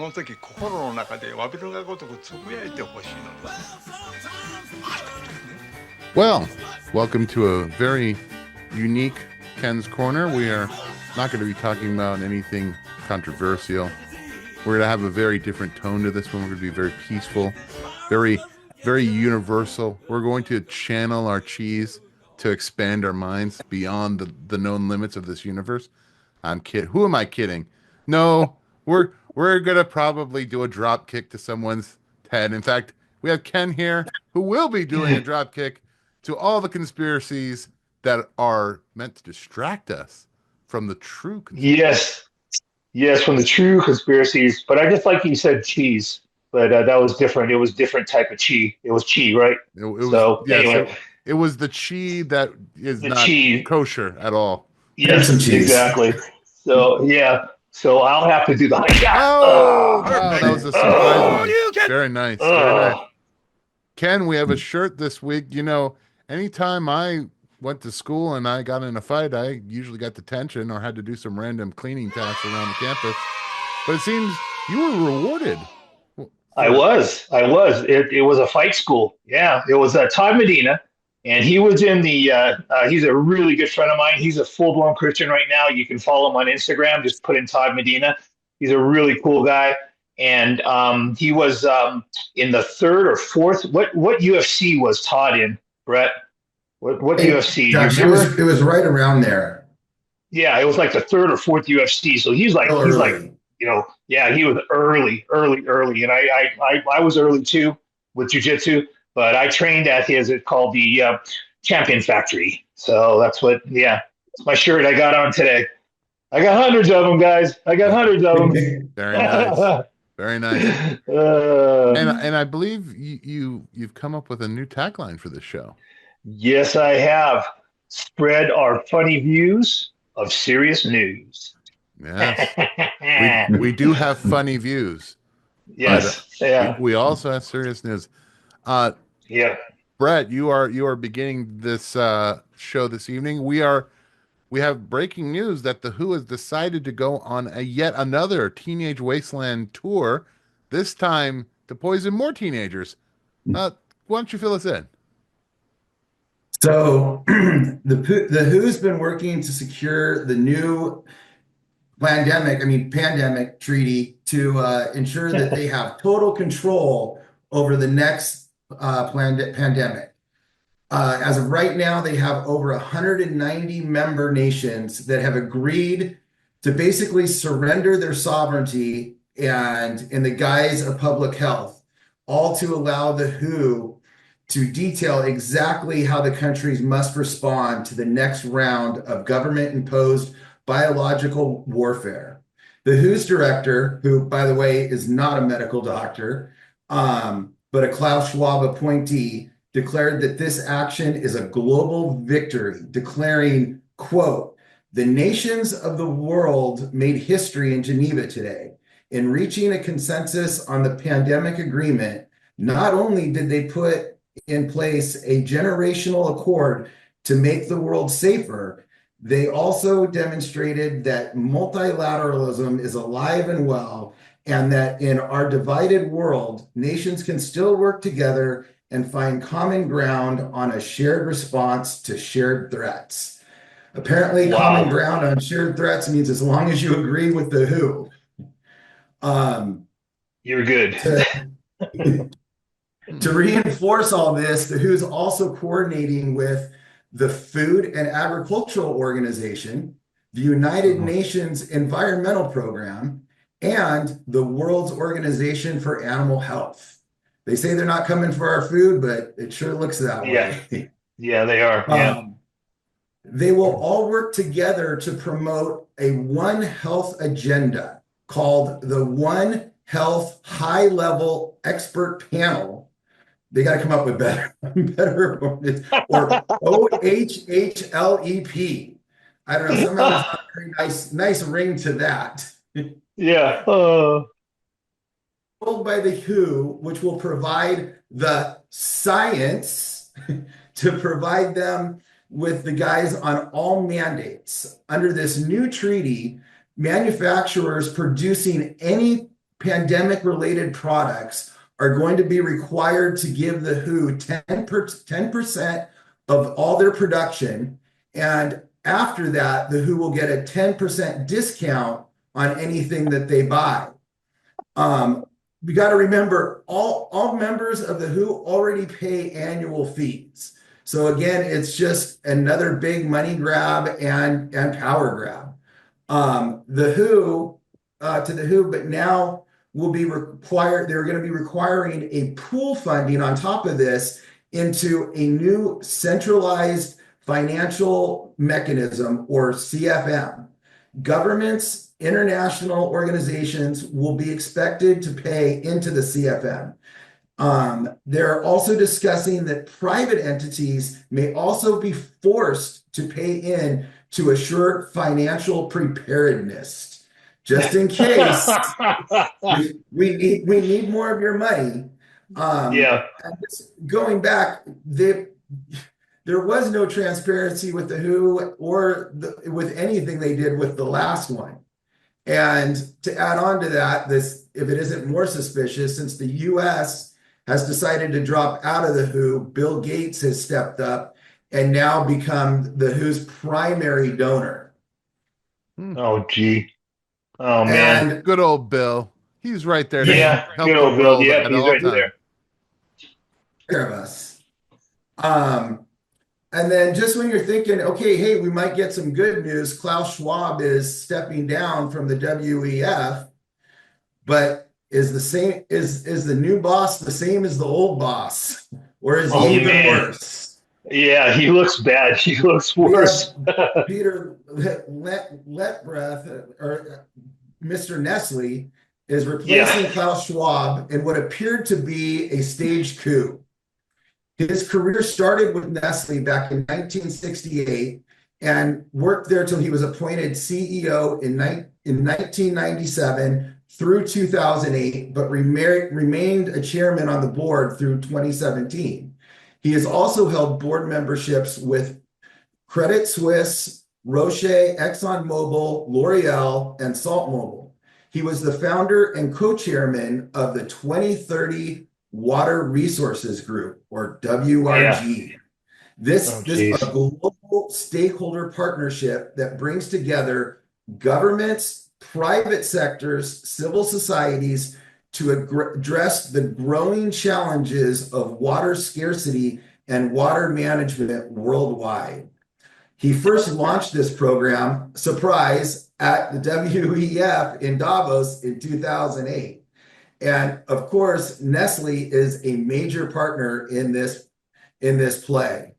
の時心の中でわびるがごとくつぶやいてほしいのに。Well, welcome to a very unique Ken's Corner. We are not going to be talking about anything controversial. We're going to have a very different tone to this one. We're going to be very peaceful, very, very universal. We're going to channel our cheese to expand our minds beyond the known limits of this universe. I'm kidding. Who am I kidding? No, we're going to probably do a drop kick to someone's head. In fact, we have Ken here who will be doing a drop kick to all the conspiracies that are meant to distract us from the true conspiracies. Yes, from the true conspiracies. But I just like you said cheese, but that was different. It was different type of cheese. It was cheese, right? It was, So yes, anyway, it was the chi that is the not cheese. kosher at all. Yes, some cheese. exactly. So yeah, so I'll have to do the Oh, wow, that was a surprise one. You can. Very nice, very nice. Ken, we have a shirt this week. You know, anytime I went to school and I got in a fight, I usually got detention or had to do some random cleaning tasks around the campus. But it seems you were rewarded. I was. It was a fight school. Yeah, it was Todd Medina, and he was in the. He's a really good friend of mine. He's a full-blown Christian right now. You can follow him on Instagram. Just put in Todd Medina. He's a really cool guy, and he was in the third or fourth. What UFC was Todd in, Brett? What UFC? Gosh, Do you remember? it was right around there. Yeah, it was like the third or fourth UFC. So he's like yeah, he was early, and I was early too with jujitsu, but I trained at his. It's called the Champion Factory. So that's what. Yeah, it's my shirt I got on today. I got hundreds of them, guys. I got hundreds of them. Very nice, very nice. And I believe you've come up with a new tagline for this show. Yes, I have. Spread our funny views of serious news. Yes, we do have funny views. Yes, yeah. We also have serious news. Yeah. Brett, you are beginning this show this evening. We have breaking news that the Who has decided to go on yet another Teenage Wasteland tour, this time to poison more teenagers. Why don't you fill us in? So the Who's been working to secure the new pandemic treaty to ensure that they have total control over the next pandemic. As of right now, they have over 190 member nations that have agreed to basically surrender their sovereignty and in the guise of public health, all to allow the WHO to detail exactly how the countries must respond to the next round of government-imposed biological warfare. The WHO's director, who, by the way, is not a medical doctor, but a Klaus Schwab appointee, declared that this action is a global victory, declaring, quote, "The nations of the world made history in Geneva today. In reaching a consensus on the pandemic agreement, not only did they put in place a generational accord to make the world safer, they also demonstrated that multilateralism is alive and well, and that in our divided world, nations can still work together and find common ground on a shared response to shared threats." Apparently, Wow. Common ground on shared threats means as long as you agree with the WHO. You're good. To reinforce all this, the WHO's also coordinating with the Food and Agricultural Organization, the United Nations Environmental Program, and the World's Organization for Animal Health. They say they're not coming for our food, but it sure looks that way. Yeah, they are. Yeah. They will all work together to promote a One Health agenda called the One Health High Level Expert Panel. They got to come up with better or OHHLEP. I don't know. Somehow there's not a very nice ring to that. Yeah. By the WHO, which will provide the science to provide them with the guys on all mandates. Under this new treaty, manufacturers producing any pandemic-related products are going to be required to give the WHO 10% of all their production, and after that, the WHO will get a 10% discount on anything that they buy. We got to remember all members of the WHO already pay annual fees. So again, it's just another big money grab and power grab. The WHO to the WHO, but now will be required. They're going to be requiring a pool funding on top of this into a new centralized financial mechanism, or CFM. Governments, international organizations will be expected to pay into the CFM. They're also discussing that private entities may also be forced to pay in to assure financial preparedness. Just in case we need more of your money. Yeah. Going back, there was no transparency with the WHO or with anything they did with the last one. And to add on to that, if it isn't more suspicious, since the US has decided to drop out of the WHO, Bill Gates has stepped up and now become the WHO's primary donor. Oh, gee. Oh, man. And good old Bill. He's right there to Yeah, help good the old Bill. world Yeah, at he's all right times. there. Care of us. And then just when you're thinking, okay, hey, we might get some good news, Klaus Schwab is stepping down from the WEF, but is the new boss the same as the old boss, or is he even worse? Yeah, he looks bad. He looks worse. Peter Letbreath, or Mr. Nestle, is replacing Klaus Schwab in what appeared to be a staged coup. His career started with Nestle back in 1968 and worked there till he was appointed CEO in 1997 through 2008, but remained a chairman on the board through 2017. He has also held board memberships with Credit Suisse, Roche, ExxonMobil, L'Oreal, and SaltMobile. He was the founder and co-chairman of the 2030 Water Resources Group, or WRG. This is a global stakeholder partnership that brings together governments, private sectors, civil societies to address the growing challenges of water scarcity and water management worldwide. He first launched this program, surprise, at the WEF in Davos in 2008. And of course, Nestle is a major partner in this play.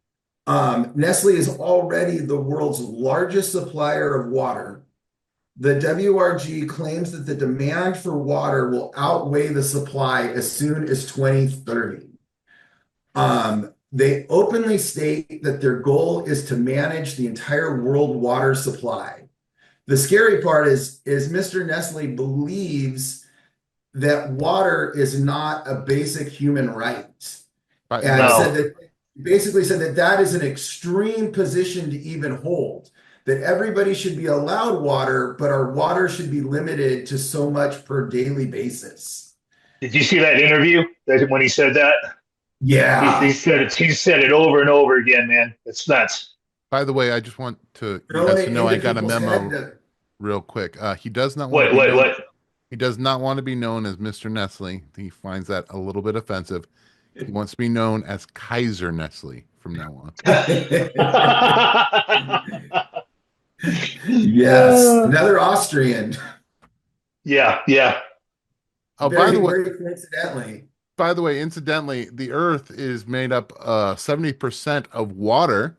Nestle is already the world's largest supplier of water. The WRG claims that the demand for water will outweigh the supply as soon as 2030. They openly state that their goal is to manage the entire world water supply. The scary part is Mr. Nestle believes that water is not a basic human right. And said that is an extreme position to even hold, that everybody should be allowed water, but our water should be limited to so much per daily basis. Did you see that interview when he said that? Yeah. He said it over and over again, man. It's nuts. By the way, I just want you guys to know I got a memo real quick. He does not want He does not want to be known as Mr. Nestle. He finds that a little bit offensive. He wants to be known as Kaiser Nestle from now on. Yes, another Austrian. Yeah. Oh, very coincidentally. By the way, incidentally, the Earth is made up 70% of water,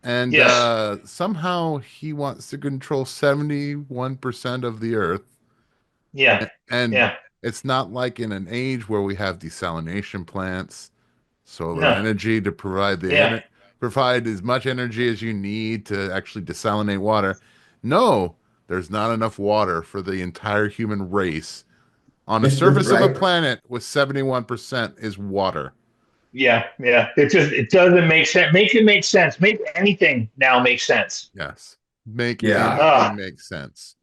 and somehow he wants to control 71% of the Earth. Yeah. And it's not like in an age where we have desalination plants, solar energy to provide provide as much energy as you need to actually desalinate water. No, there's not enough water for the entire human race. On the surface of a planet with 71% is water. Yeah. It doesn't make sense. Make it make sense. Make anything now make sense. Yes. Make anything make sense.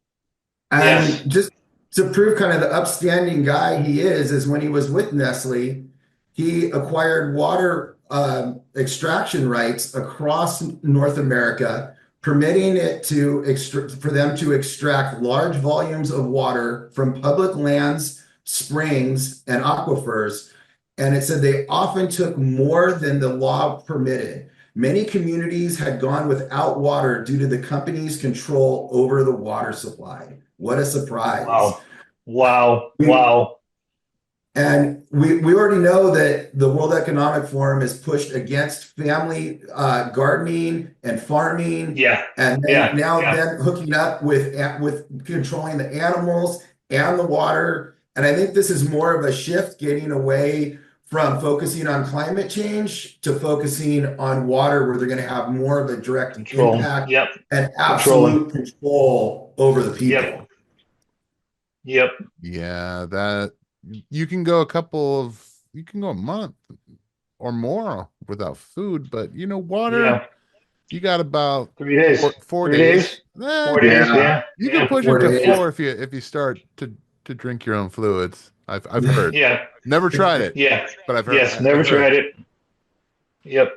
And just to prove kind of the upstanding guy he is when he was with Nestle, he acquired water extraction rights across North America, permitting it for them to extract large volumes of water from public lands, springs, and aquifers. And it said they often took more than the law permitted. Many communities had gone without water due to the company's control over the water supply. What a surprise. Wow. Wow. Wow. And we already know that the World Economic Forum is pushed against family gardening and farming. Yeah. And Yeah. then now Yeah. then hooking up with controlling the animals and the water. And I think this is more of a shift, getting away from focusing on climate change to focusing on water, where they're going to have more of a direct Control. impact Yep. and absolute control over the people. Yep. Yep. Yeah, that you can go a month or more without food, but water, Yeah. you got about 3 days. four 3 days. days. Eh, 4 days. Yeah. you Yeah. can push it 4 to days. 4 if you start to drink your own fluids. I've heard. Yeah. Never tried it, Yeah. but I've heard. Yes. Never I've heard. tried it. Yep.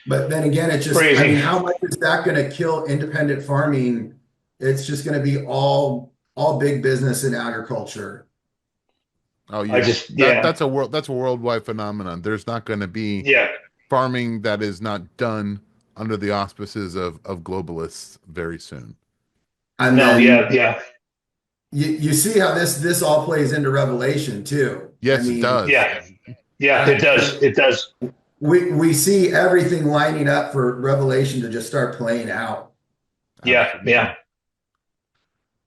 But then again, it's just, Crazy. I mean, how much is that going to kill independent farming? It's just going to be all big business in agriculture. Oh, I just yeah. that's a worldwide phenomenon. There's not going to be Yeah. farming that is not done under the auspices of globalists very soon. And No. then Yeah. Yeah. you see how this all plays into Revelation too. Yes, I mean, it does. Yeah. Yeah. It does. It does. We see everything lining up for Revelation to just start playing out. Yeah. Absolutely. Yeah.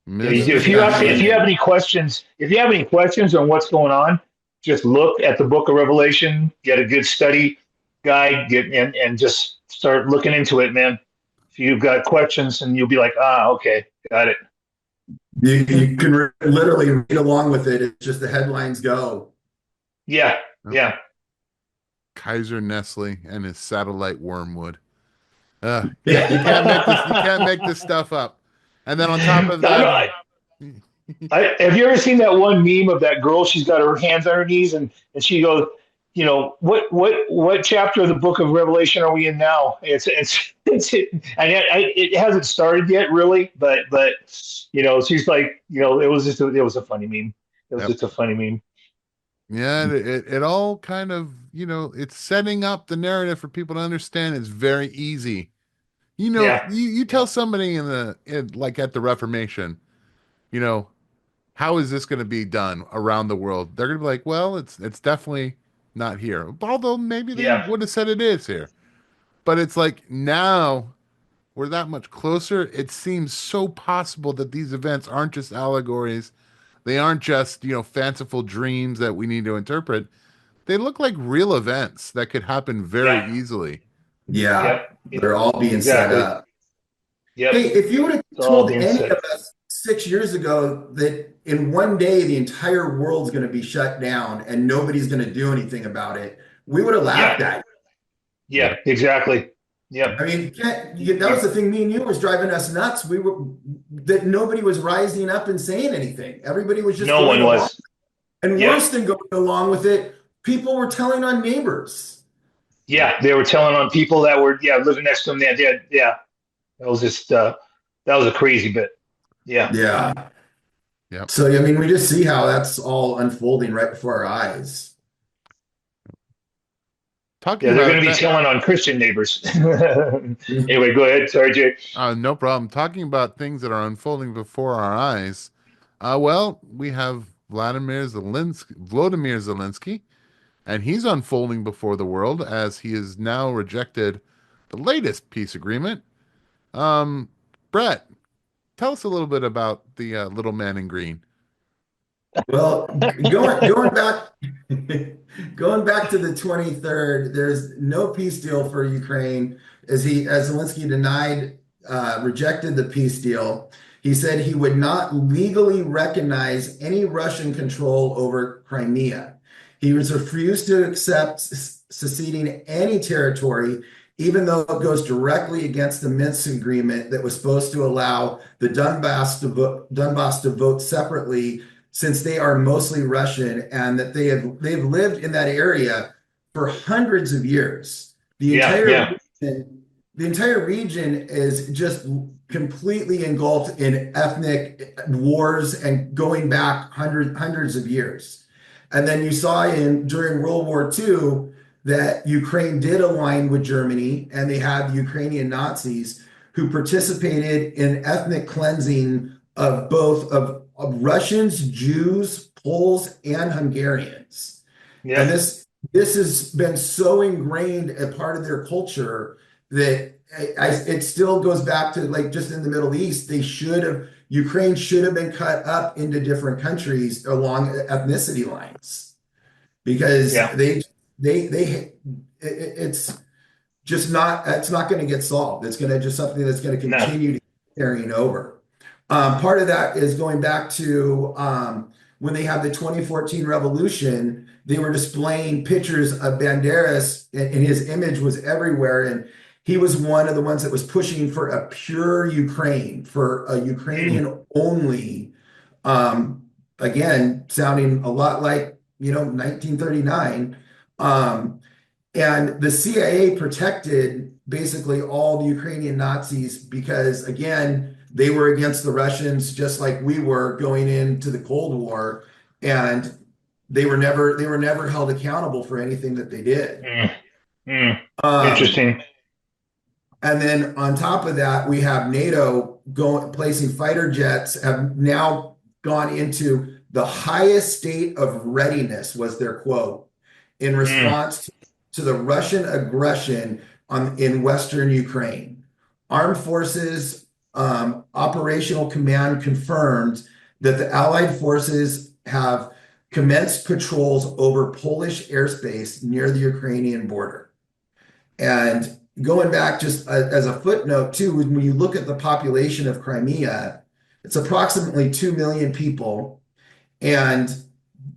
Miss- If you have any questions, on what's going on, just look at the Book of Revelation, get a good study guide, and just start looking into it, man. If you've got questions, and you'll be like, okay, got it. You can literally read along with it. It's just the headlines go. Yeah, Yep. yeah, Kaiser Nestle and his satellite wormwood. You yeah. can't make this stuff up. And then on top of that, Have you ever seen that one meme of that girl? She's got her hands on her knees, and she goes, what chapter of the Book of Revelation are we in now? It's and it hasn't started yet, really, but she's like, it was a funny meme. It was just a funny meme. yeah, it all kind of, it's setting up the narrative for people to understand. It's very easy. Yeah. You tell somebody like at the Reformation, how is this going to be done around the world? They're going to be like, well, it's definitely not here. Although maybe they would have said it is here. But it's like now we're that much closer. It seems so possible that these events aren't just allegories. They aren't just, fanciful dreams that we need to interpret. They look like real events that could happen very easily. Yeah, Yep. they're all being Exactly. set up. Yep. Hey, if you would have It's all told being any set. of us 6 years ago that in one day the entire world's going to be shut down and nobody's going to do anything about it, we would have laughed at it. Yeah, exactly. Yep. I mean, that was the thing. Me and you was driving us nuts. That nobody was rising up and saying anything. Everybody was just No one along. was. And Yeah. worse than going along with it, people were telling on neighbors. Yeah, they were telling on people that were living next to them. Yeah, that was just that was a crazy bit. Yeah. Yeah. Yep. So I mean, we just see how that's all unfolding right before our eyes. Talking Yeah, they're about going to be that- telling on Christian neighbors. Anyway, go ahead. Sorry, Jay. No problem. Talking about things that are unfolding before our eyes. Well, we have Vladimir Zelensky, and he's unfolding before the world as he has now rejected the latest peace agreement. Brett, tell us a little bit about the little man in green. Well, going back going back to the 23rd, there's no peace deal for Ukraine as Zelensky rejected the peace deal. He said he would not legally recognize any Russian control over Crimea. He was refused to accept seceding any territory, even though it goes directly against the Minsk agreement that was supposed to allow the Donbass to vote separately, since they are mostly Russian and that they've lived in that area for hundreds of years. The Yeah, entire yeah, region, the entire region is just completely engulfed in ethnic wars and going back hundreds of years. And then you saw during World War II that Ukraine did align with Germany, and they had Ukrainian Nazis who participated in ethnic cleansing of both of Russians, Jews, Poles, and Hungarians. And yeah. this has been so ingrained a part of their culture that it still goes back to, like, just in the Middle East, Ukraine should have been cut up into different countries along ethnicity lines, because Yeah. it's just not, it's not going to get solved. It's going to just something that's going to No. continue to keep carrying over. Part of that is going back to when they had the 2014 revolution, they were displaying pictures of Banderas, and his image was everywhere. And he was one of the ones that was pushing for a pure Ukraine, for a Mm. Ukrainian only, again, sounding a lot like, 1939. And the CIA protected basically all the Ukrainian Nazis because, again, they were against the Russians just like we were going into the Cold War, and they were never held accountable for anything that they did. Mm. Mm. Um, Interesting. and then on top of that, we have NATO placing fighter jets, have now gone into the highest state of readiness, was their quote, in Mm. response to the Russian aggression in Western Ukraine. Armed Forces Operational Command confirmed that the Allied forces have commenced patrols over Polish airspace near the Ukrainian border. And going back, just as a footnote too, when you look at the population of Crimea, it's approximately 2 million people. And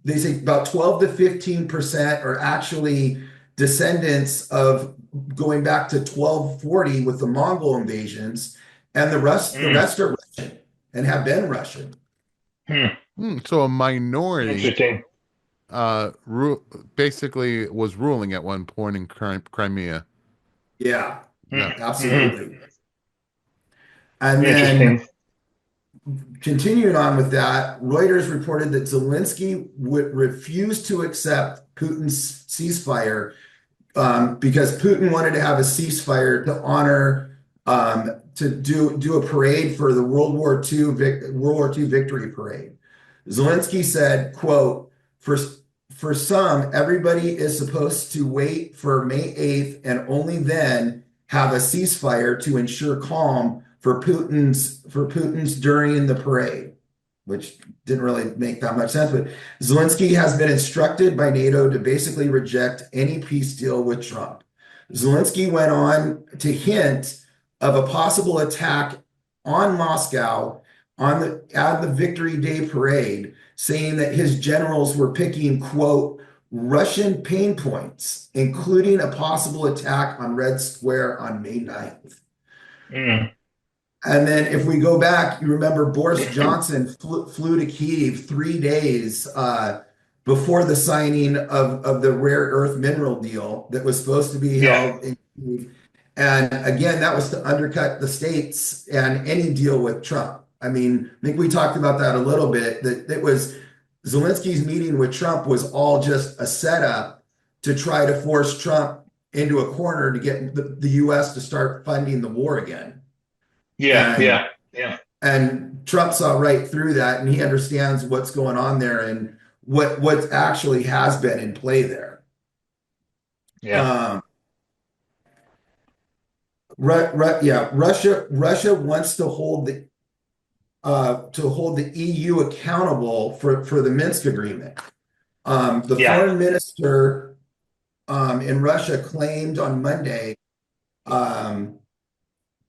they say about 12 to 15% are actually descendants of going back to 1240 with the Mongol invasions. And the rest Mm. are Russian and have been Russian. Mm. So a minority Interesting. basically was ruling at one point in Crimea. Yeah, Yeah. Mm. Mm. absolutely. And then Interesting. continuing on with that, Reuters reported that Zelensky would refuse to accept Putin's ceasefire, because Putin wanted to have a ceasefire to honor, to do a parade for the World War II victory parade. Zelensky said, quote, for some, everybody is supposed to wait for May 8th and only then have a ceasefire to ensure calm for Putin's during the parade, which didn't really make that much sense. But Zelensky has been instructed by NATO to basically reject any peace deal with Trump. Zelensky went on to hint of a possible attack on Moscow at the Victory Day parade, saying that his generals were picking, quote, Russian pain points, including a possible attack on Red Square on May 9th. Mm. And then if we go back, you remember Boris Johnson flew to Kyiv 3 days before the signing of the rare earth mineral deal that was supposed to be Yeah. held in Kyiv. And again, that was to undercut the states and any deal with Trump. I mean, I think we talked about that a little bit, that it was Zelensky's meeting with Trump was all just a setup to try to force Trump into a corner to get the US to start funding the war again. Yeah. And Yeah. Yeah. and Trump saw right through that, and he understands what's going on there and what actually has been in play there. Yeah. Russia wants to hold the EU accountable for the Minsk agreement. The Yeah. foreign minister in Russia claimed on Monday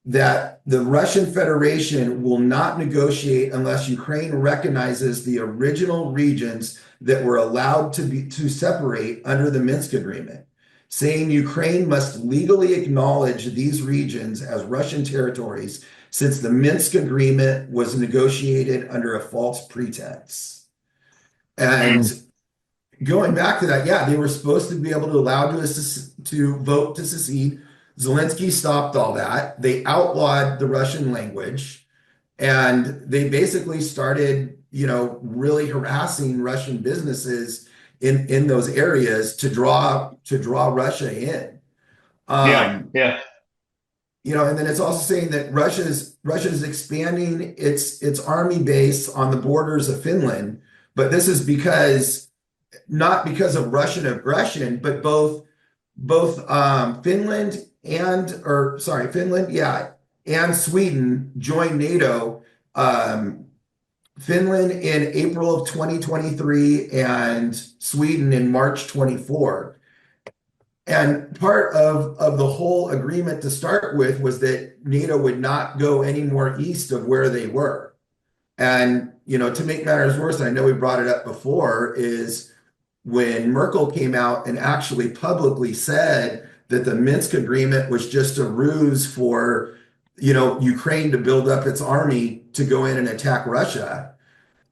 that the Russian Federation will not negotiate unless Ukraine recognizes the original regions that were allowed to separate under the Minsk agreement. saying Ukraine must legally acknowledge these regions as Russian territories since the Minsk agreement was negotiated under a false pretense. And going back to that, yeah, they were supposed to be able to allow to vote to secede. Zelensky stopped all that. They outlawed the Russian language, and they basically started, really harassing Russian businesses in those areas to draw Russia in. Yeah, yeah, And then it's also saying that Russia's expanding its army base on the borders of Finland, but this is not because of Russian aggression, but both Finland, yeah, and Sweden joined NATO. Finland in April of 2023 and Sweden in March 24. And part of the whole agreement to start with was that NATO would not go any more east of where they were. And, to make matters worse, I know we brought it up before, is when Merkel came out and actually publicly said that the Minsk agreement was just a ruse for, Ukraine to build up its army to go in and attack Russia.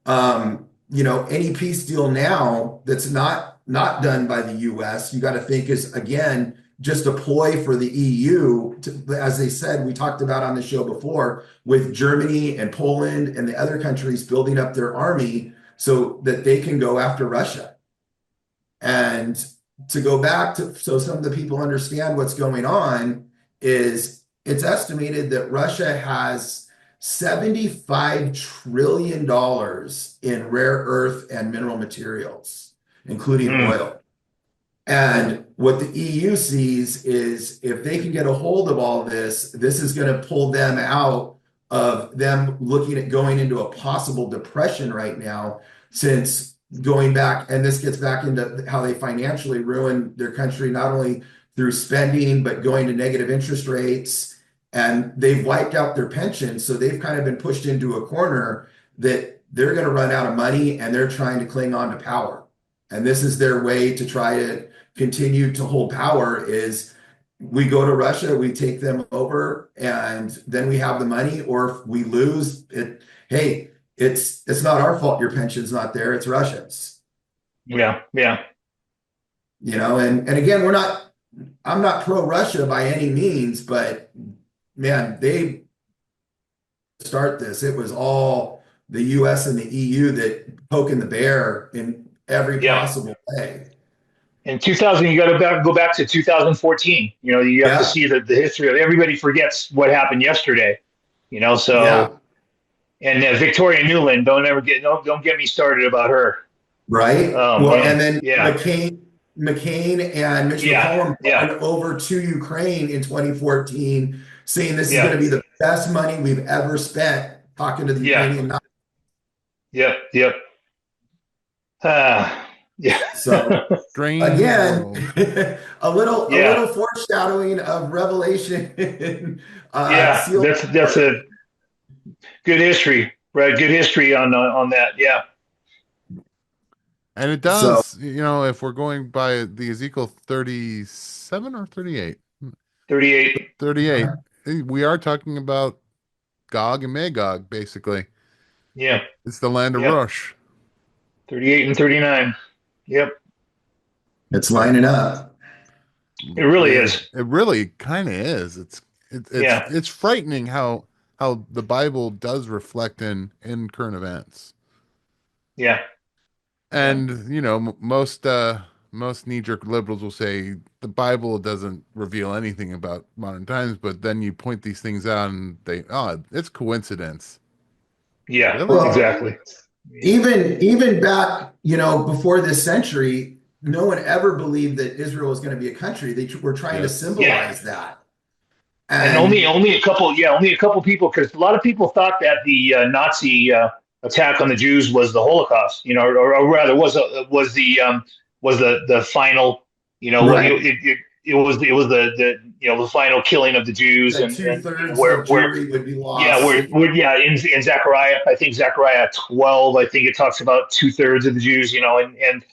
Any peace deal now that's not done by the US, you got to think is, again, just a ploy for the EU to, as they said, we talked about on the show before, with Germany and Poland and the other countries building up their army so that they can go after Russia. And to go back to, so some of the people understand what's going on, is it's estimated that Russia has $75 trillion in rare earth and mineral materials, including oil. And what the EU sees is if they can get a hold of all of this is going to pull them out of them looking at going into a possible depression right now, since going back, and this gets back into how they financially ruin their country, not only through spending, but going to negative interest rates. And they've wiped out their pensions. So they've kind of been pushed into a corner that they're going to run out of money, and they're trying to cling on to power. And this is their way to try to continue to hold power, is we go to Russia, we take them over, and then we have the money. Or if we lose it, hey, it's not our fault your pension's not there, it's Russians. Yeah, yeah. And again, I'm not pro-Russia by any means, but man, they start this. It was all the US and the EU that poking the bear in every possible way. In 2000, you got to go back to 2014. You have to see the history of, everybody forgets what happened yesterday. So and Victoria Nuland, don't get me started about her. Right. And then McCain and Mitch McConnell went over to Ukraine in 2014, saying this is going to be the best money we've ever spent, talking to the Ukrainian. Yep. So again, a little foreshadowing of Revelation. That's a good history, right? Good history on that. Yeah. And it does, if we're going by the Ezekiel 37 or 38? 38. 38. We are talking about Gog and Magog, basically. Yeah. It's the land of Rush. 38 and 39. Yep. It's lining up. It really is. It really kind of is. It's frightening how the Bible does reflect in current events. Yeah. And most knee-jerk liberals will say the Bible doesn't reveal anything about modern times, but then you point these things out and it's coincidence. Yeah, really? Well, exactly. Even back, before this century, no one ever believed that Israel was going to be a country. They were trying to symbolize that. And only a couple people, because a lot of people thought that the Nazi attack on the Jews was the Holocaust, or rather was the final, Right. it was the final killing of the Jews, That and two-thirds where of Jewry would be lost. In Zechariah, I think Zechariah 12, I think it talks about 2/3 of the Jews, and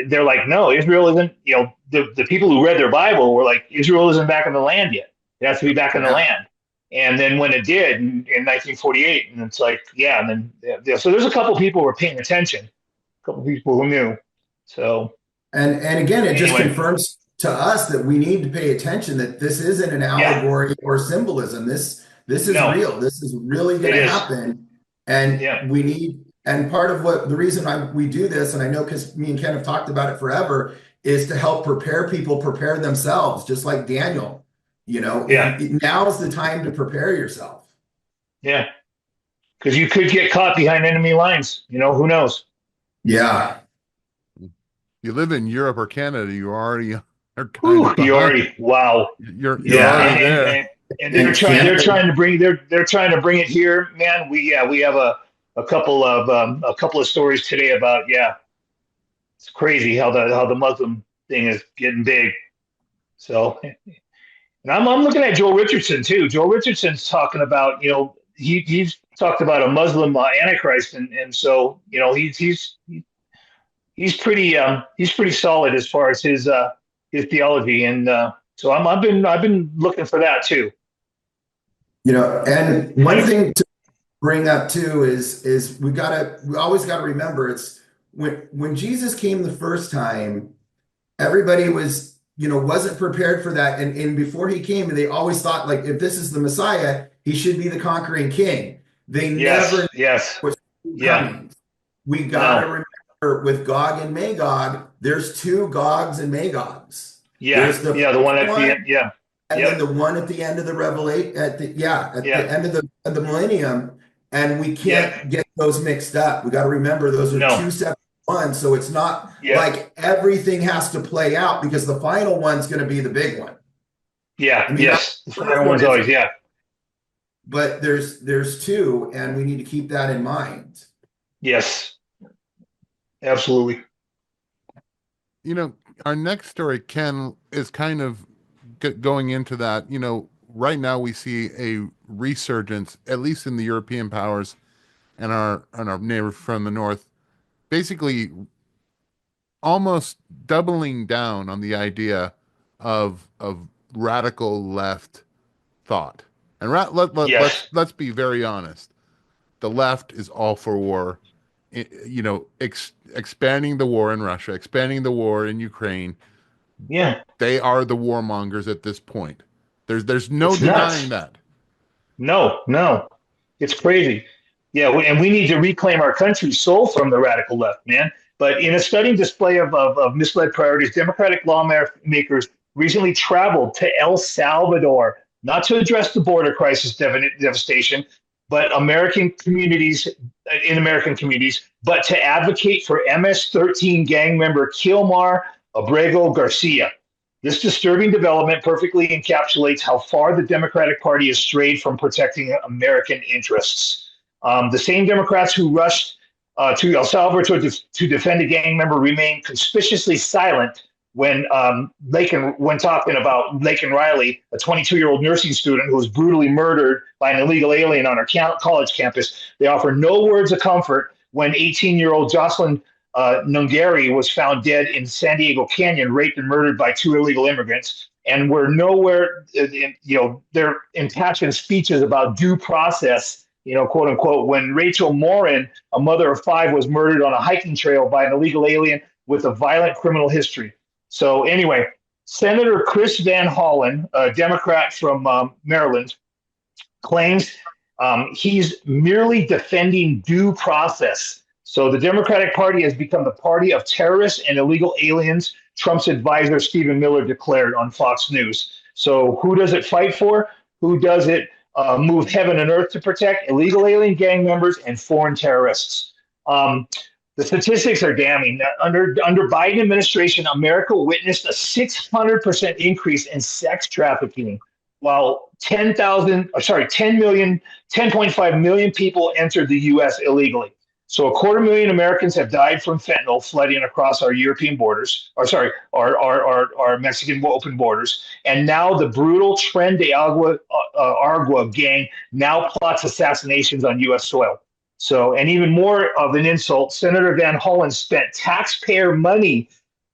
They're like, no, Israel isn't. The people who read their Bible were like, Israel isn't back in the land yet. It has to be back in the Yeah. land. And then when it did in 1948, and it's like, yeah, and then so there's a couple people who were paying attention, a couple people who knew. So And again, it just anyway, confirms to us that we need to pay attention, that this isn't an yeah, allegory or symbolism. This is no, real. This is really going it to is, happen. And yeah, we need, and part of what the reason we do this, and I know because me and Ken have talked about it forever, is to help prepare people prepare themselves, just like Daniel. yeah, Now is the time to prepare yourself. yeah, because you could get caught behind enemy lines. Who knows? Yeah. You live in Europe or Canada, you already are kind Whew, of you behind. already, wow. You're Yeah, already and there. they're And trying Canada, they're trying to bring it here, man. We have a couple of stories today about, it's crazy how the Muslim thing is getting big. So, and I'm looking at Joel Richardson too. Joel Richardson's talking about, he's talked about a Muslim antichrist, and so he's pretty solid as far as his theology, and so I've been looking for that too. and one thing to bring up too is we always gotta remember, it's when Jesus came the first time, everybody wasn't prepared for that. And before he came, they always thought, like, if this is the Messiah, he should be the conquering king. They never Yes, knew yes, what's yeah, coming. We gotta no, remember, with Gog and Magog, there's two Gogs and Magogs. yeah, There's the yeah. The one first at the one, end, yeah, and yep, then the one at the end of the revelation, at yeah, the end of the millennium, and we yep, can't get those mixed up. We got to remember those are no, two separate ones, so it's not yep, like everything has to play out, because the final one's going to be the big one. yeah, I mean, that yes. The first final one one's is, always, yeah, but there's two, and we need to keep that in mind. yes, absolutely. Our next story, Ken, is kind of going into that. Right now we see a resurgence, at least in the European powers and our neighbor from the north, basically almost doubling down on the idea of radical left thought. And Yes, let's be very honest. The left is all for war. Expanding the war in Russia, expanding the war in Ukraine. yeah. They are the warmongers at this point. There's no It's denying nuts. that. No, no, it's crazy. Yeah, and we need to reclaim our country's soul from the radical left, man. But in a stunning display of misled priorities, Democratic lawmakers recently traveled to El Salvador, not to address the border crisis devastation, but American communities, but to advocate for MS-13 gang member Kilmar Abrego Garcia. This disturbing development perfectly encapsulates how far the Democratic Party has strayed from protecting American interests. The same Democrats who rushed to El Salvador to defend a gang member remain conspicuously silent when when talking about Laken Riley, a 22-year-old nursing student who was brutally murdered by an illegal alien on our college campus. They offer no words of comfort when 18-year-old Jocelyn Nungari was found dead in San Diego Canyon, raped and murdered by two illegal immigrants. And we're nowhere, they're impassioned speeches about due process, quote unquote, when Rachel Morin, a mother of five, was murdered on a hiking trail by an illegal alien with a violent criminal history. So anyway, Senator Chris Van Hollen, a Democrat from Maryland, claims he's merely defending due process. So the Democratic Party has become the party of terrorists and illegal aliens, Trump's advisor Stephen Miller declared on Fox News. So who does it fight for? Who does it move heaven and earth to protect? Illegal alien gang members and foreign terrorists. The statistics are damning. Under Biden administration, America witnessed a 600% increase in sex trafficking, while 10.5 million people entered the U.S. illegally. So 250,000 Americans have died from fentanyl flooding across our European borders, our Mexican open borders. And now the brutal Tren de Agua gang now plots assassinations on U.S. soil. So, and even more of an insult, Senator Van Hollen spent taxpayer money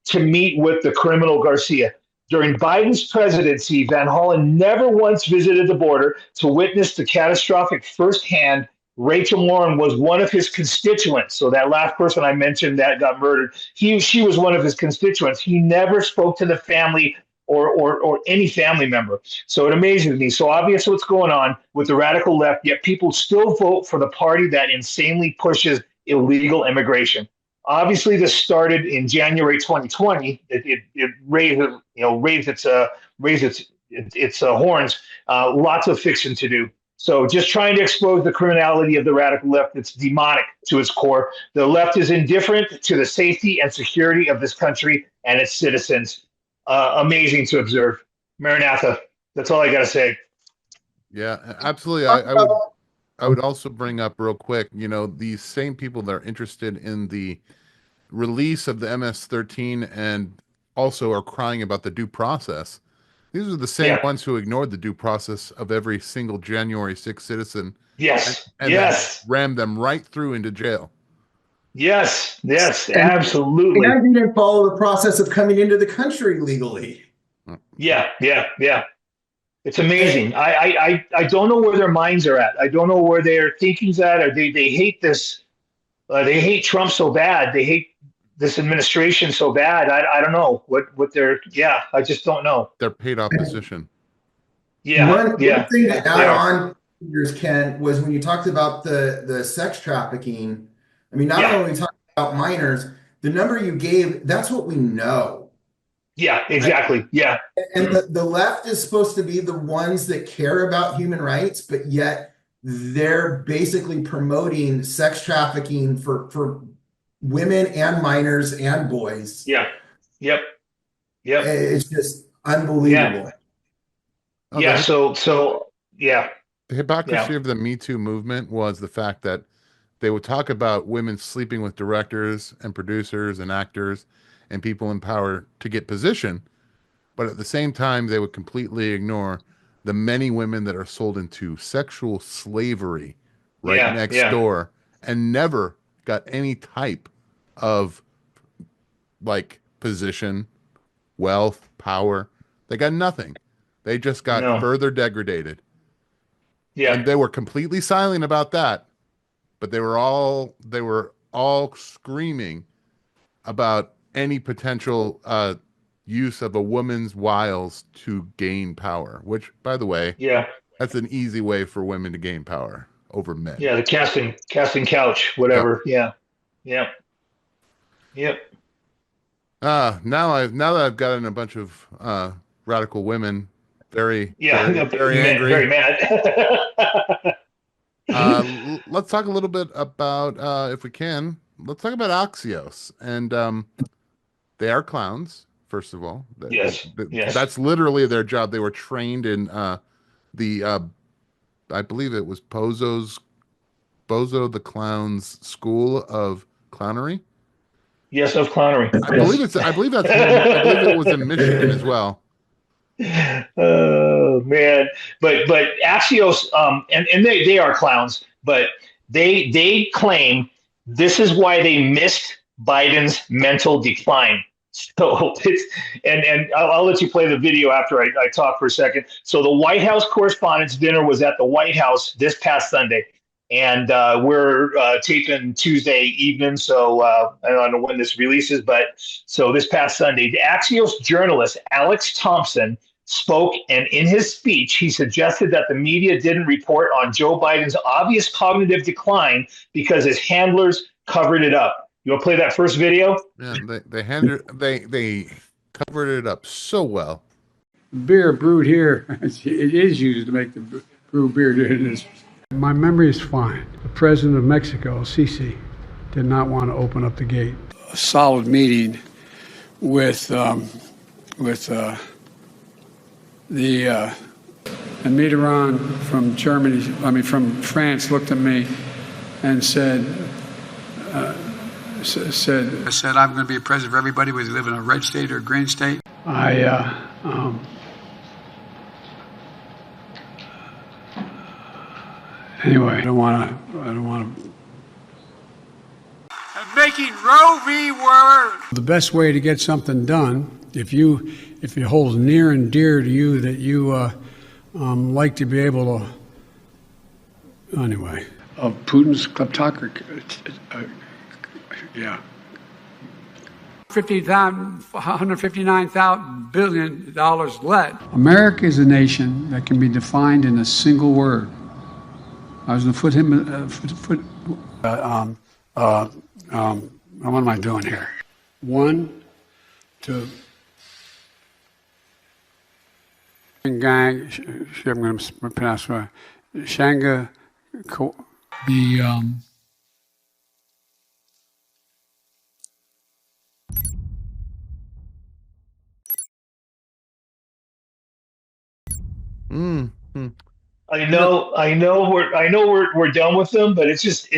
to meet with the criminal Garcia. During Biden's presidency, Van Hollen never once visited the border to witness the catastrophic firsthand. Rachel Warren was one of his constituents. So that last person I mentioned that got murdered, she was one of his constituents. He never spoke to the family or any family member. So it amazes me. So obvious what's going on with the radical left, yet people still vote for the party that insanely pushes illegal immigration. Obviously, this started in January 2020. It raised its horns. Lots of fiction to do. So just trying to expose the criminality of the radical left. It's demonic to its core. The left is indifferent to the safety and security of this country and its citizens. Amazing to observe. Maranatha. That's all I got to say. Yeah, absolutely. I would also bring up real quick, these same people that are interested in the release of the MS-13 and also are crying about the due process. These are the same ones who ignored the due process of every single January 6th citizen. Yes. And yes. rammed them right through into jail. Yes. Yes. Absolutely. And didn't follow the process of coming into the country legally. Yeah. It's amazing. I don't know where their minds are at. I don't know where their thinking's at. Or they hate this. They hate Trump so bad. They hate this administration so bad. I don't know what they're. Yeah, I just don't know. Their paid opposition. Yeah. One thing to add on, Ken, was when you talked about the sex trafficking. I mean, not only we talked about minors, the number you gave, that's what we know. Yeah, exactly. Yeah. And the left is supposed to be the ones that care about human rights, but yet they're basically promoting sex trafficking for women and minors and boys. Yeah. Yep. It's just unbelievable. Yeah. So yeah. The hypocrisy of the Me Too movement was the fact that they would talk about women sleeping with directors and producers and actors and people in power to get position. But at the same time, they would completely ignore the many women that are sold into sexual slavery next door and never got any type of position, wealth, power. They got nothing. They just got further degraded. Yeah. And they were completely silent about that. But they were all screaming about any potential use of a woman's wiles to gain power, which, by the way, that's an easy way for women to gain power over men. Yeah, the casting couch, whatever. Yep. Now that I've gotten a bunch of radical women very angry, very mad. Let's talk a little bit about, if we can, let's talk about Axios. And they are clowns, first of all. Yes. That's literally their job. They were trained in I believe it was Bozo the Clown's School of Clownery. Yes, of clownery. I believe it was in Michigan as well. Oh man, but Axios, and they are clowns, but they claim this is why they missed Biden's mental decline. So and I'll let you play the video after I talk for a second. So the White House Correspondents' Dinner was at the White House this past Sunday, and we're taping Tuesday evening. So I don't know when this releases, but so this past Sunday, the Axios journalist Alex Thompson spoke, and in his speech, he suggested that the media didn't report on Joe Biden's obvious cognitive decline because his handlers covered it up. You want to play that first video? Yeah, they covered it up so well. Beer brewed here, it is used to make the brew beer. My memory is fine. The president of Mexico, Sisi, did not want to open up the gate. A solid meeting with and Mitterrand from Germany, from France, looked at me and said, I'm going to be a president for everybody, whether you live in a red state or a green state. Anyway, I don't want to making Roe v. Wade. The best way to get something done, if it holds near and dear to you that you like to be able to, anyway. Of Putin's kleptocracy, yeah. $159 billion left. America is a nation that can be defined in a single word. I was going to what am I doing here? One, two, gang, I'm going to pronounce Shanga, I know we're done with them, but it's just,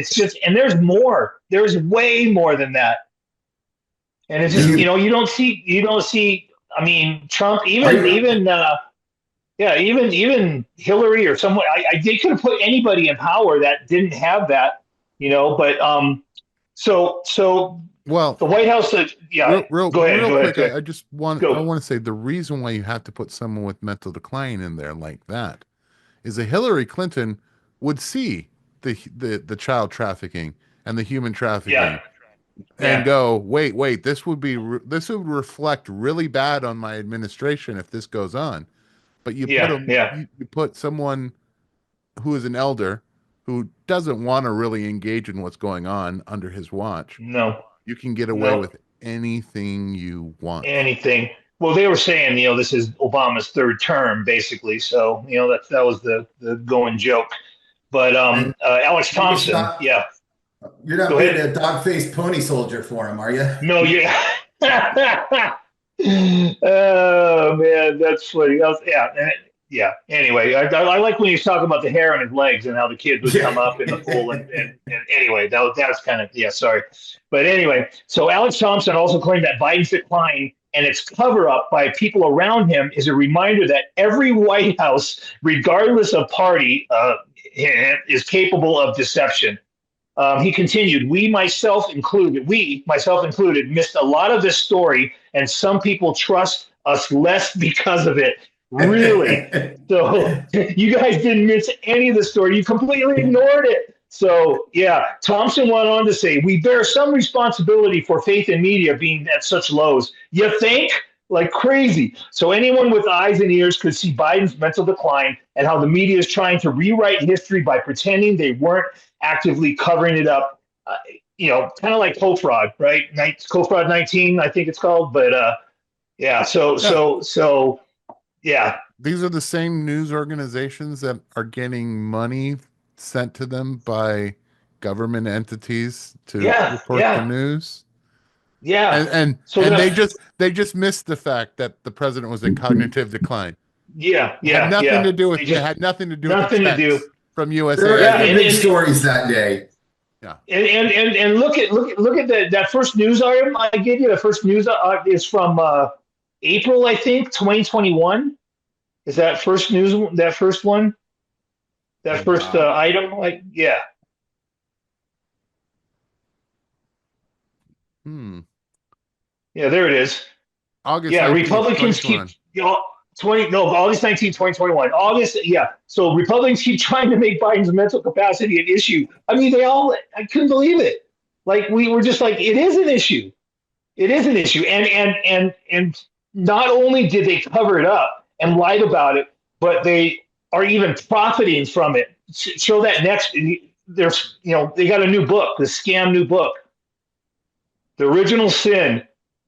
and there's more. There's way more than that. And it's just, you don't see. I mean, Trump, even Hillary or someone. They could have put anybody in power that didn't have that, But Well, the White House. real go ahead. quick. Go ahead. I just want to say the reason why you have to put someone with mental decline in there like that is that Hillary Clinton would see the child trafficking and the human trafficking and go, wait, this would reflect really bad on my administration if this goes on. But you put someone who is an elder who doesn't want to really engage in what's going on under his watch. No, you can get away with anything you want. Anything. Well, they were saying, this is Obama's third term, basically. So, that was the going joke. But Alex Thompson, You're not being a dog-faced pony soldier for him, are you? No, oh, man, that's funny. Anyway, I like when he's talking about the hair on his legs and how the kid would come up in the pool. And anyway, that's kind of, sorry. But anyway, so Alex Thompson also claimed that Biden's decline and its cover-up by people around him is a reminder that every White House, regardless of party, is capable of deception. He continued, myself included, missed a lot of this story, and some people trust us less because of it. Really? So you guys didn't miss any of the story. You completely ignored it. So, Thompson went on to say, we bear some responsibility for faith in media being at such lows. You think? Like crazy. So anyone with eyes and ears could see Biden's mental decline and how the media is trying to rewrite history by pretending they weren't actively covering it up. Kind of like co-fraud, right? Co-fraud 19, I think it's called. But These are the same news organizations that are getting money sent to them by government entities to report the news. Yeah. And they just missed the fact that the president was in cognitive decline. It had nothing to do with the checks from USA. There are big stories that day. Yeah. And look at that first news item I gave you. The first news is from April, I think, 2021. Is that first news? That first one? That first item? Yeah, there it is. August 19th, Republicans 2021. August 19, 2021. So Republicans keep trying to make Biden's mental capacity an issue. I mean, I couldn't believe it. Like, we were just like, it is an issue. It is an issue. And not only did they cover it up and lied about it, but they are even profiting from it. Show that next. There's, they got a new book, the scam new book. The Original Sin.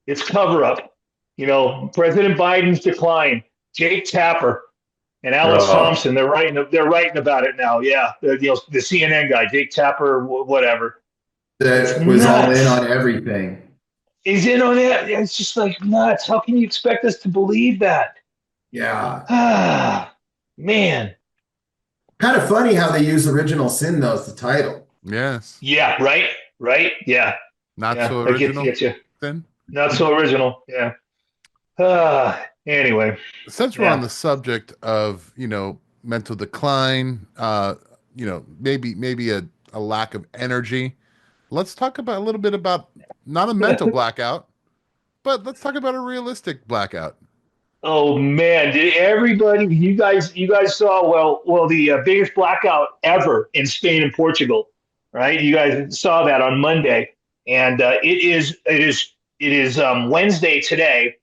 It's cover up. President Biden's decline. Jake Tapper and Alex Thompson. They're writing about it now. Yeah, the CNN guy, Jake Tapper, whatever. That was all in on everything. He's in on it. It's just like nuts. How can you expect us to believe that? Yeah. Man. Kind of funny how they use Original Sin though as the title. Yes. Yeah. Right. Yeah. Not so original. Then. Not so original. Yeah. Anyway. Since we're on the subject of mental decline, maybe a lack of energy. let's talk about a little bit about not a mental blackout, but let's talk about a realistic blackout. Oh man, did everybody you guys saw the biggest blackout ever in Spain and Portugal, right? You guys saw that on Monday, and it is Wednesday today.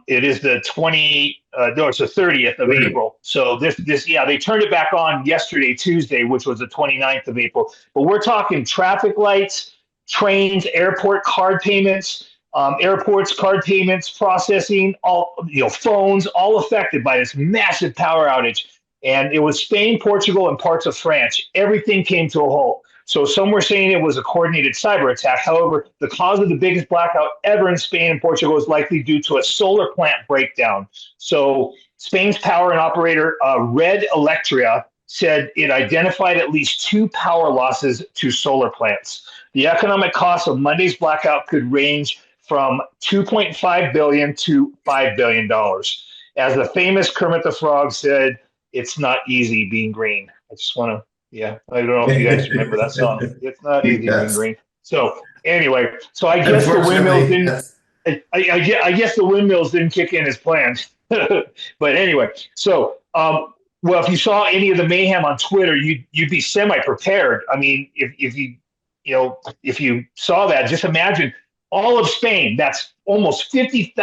It is the 20 no, it's the 30th of 30. April. So this yeah, they turned it back on yesterday, Tuesday, which was the 29th of April. But we're talking traffic lights, trains, airport card payments, airports, card payments, processing, all phones, all affected by this massive power outage. And it was Spain, Portugal, and parts of France. Everything came to a halt. So some were saying it was a coordinated cyber attack. However, the cause of the biggest blackout ever in Spain and Portugal is likely due to a solar plant breakdown. So Spain's power and operator, Red Electria, said it identified at least 2 power losses to solar plants. The economic cost of Monday's blackout could range from $2.5 billion to $5 billion. As the famous Kermit the Frog said, "It's not easy being green." I just want to, yeah, I don't know if you guys remember that song. It's not easy being Yes. green. So anyway, so I guess the windmills Unfortunately, didn't. yes. I guess the windmills didn't kick in as planned. But anyway, so well, if you saw any of the mayhem on Twitter, you'd be semi-prepared. I mean, if you saw that, just imagine all of Spain. That's almost 50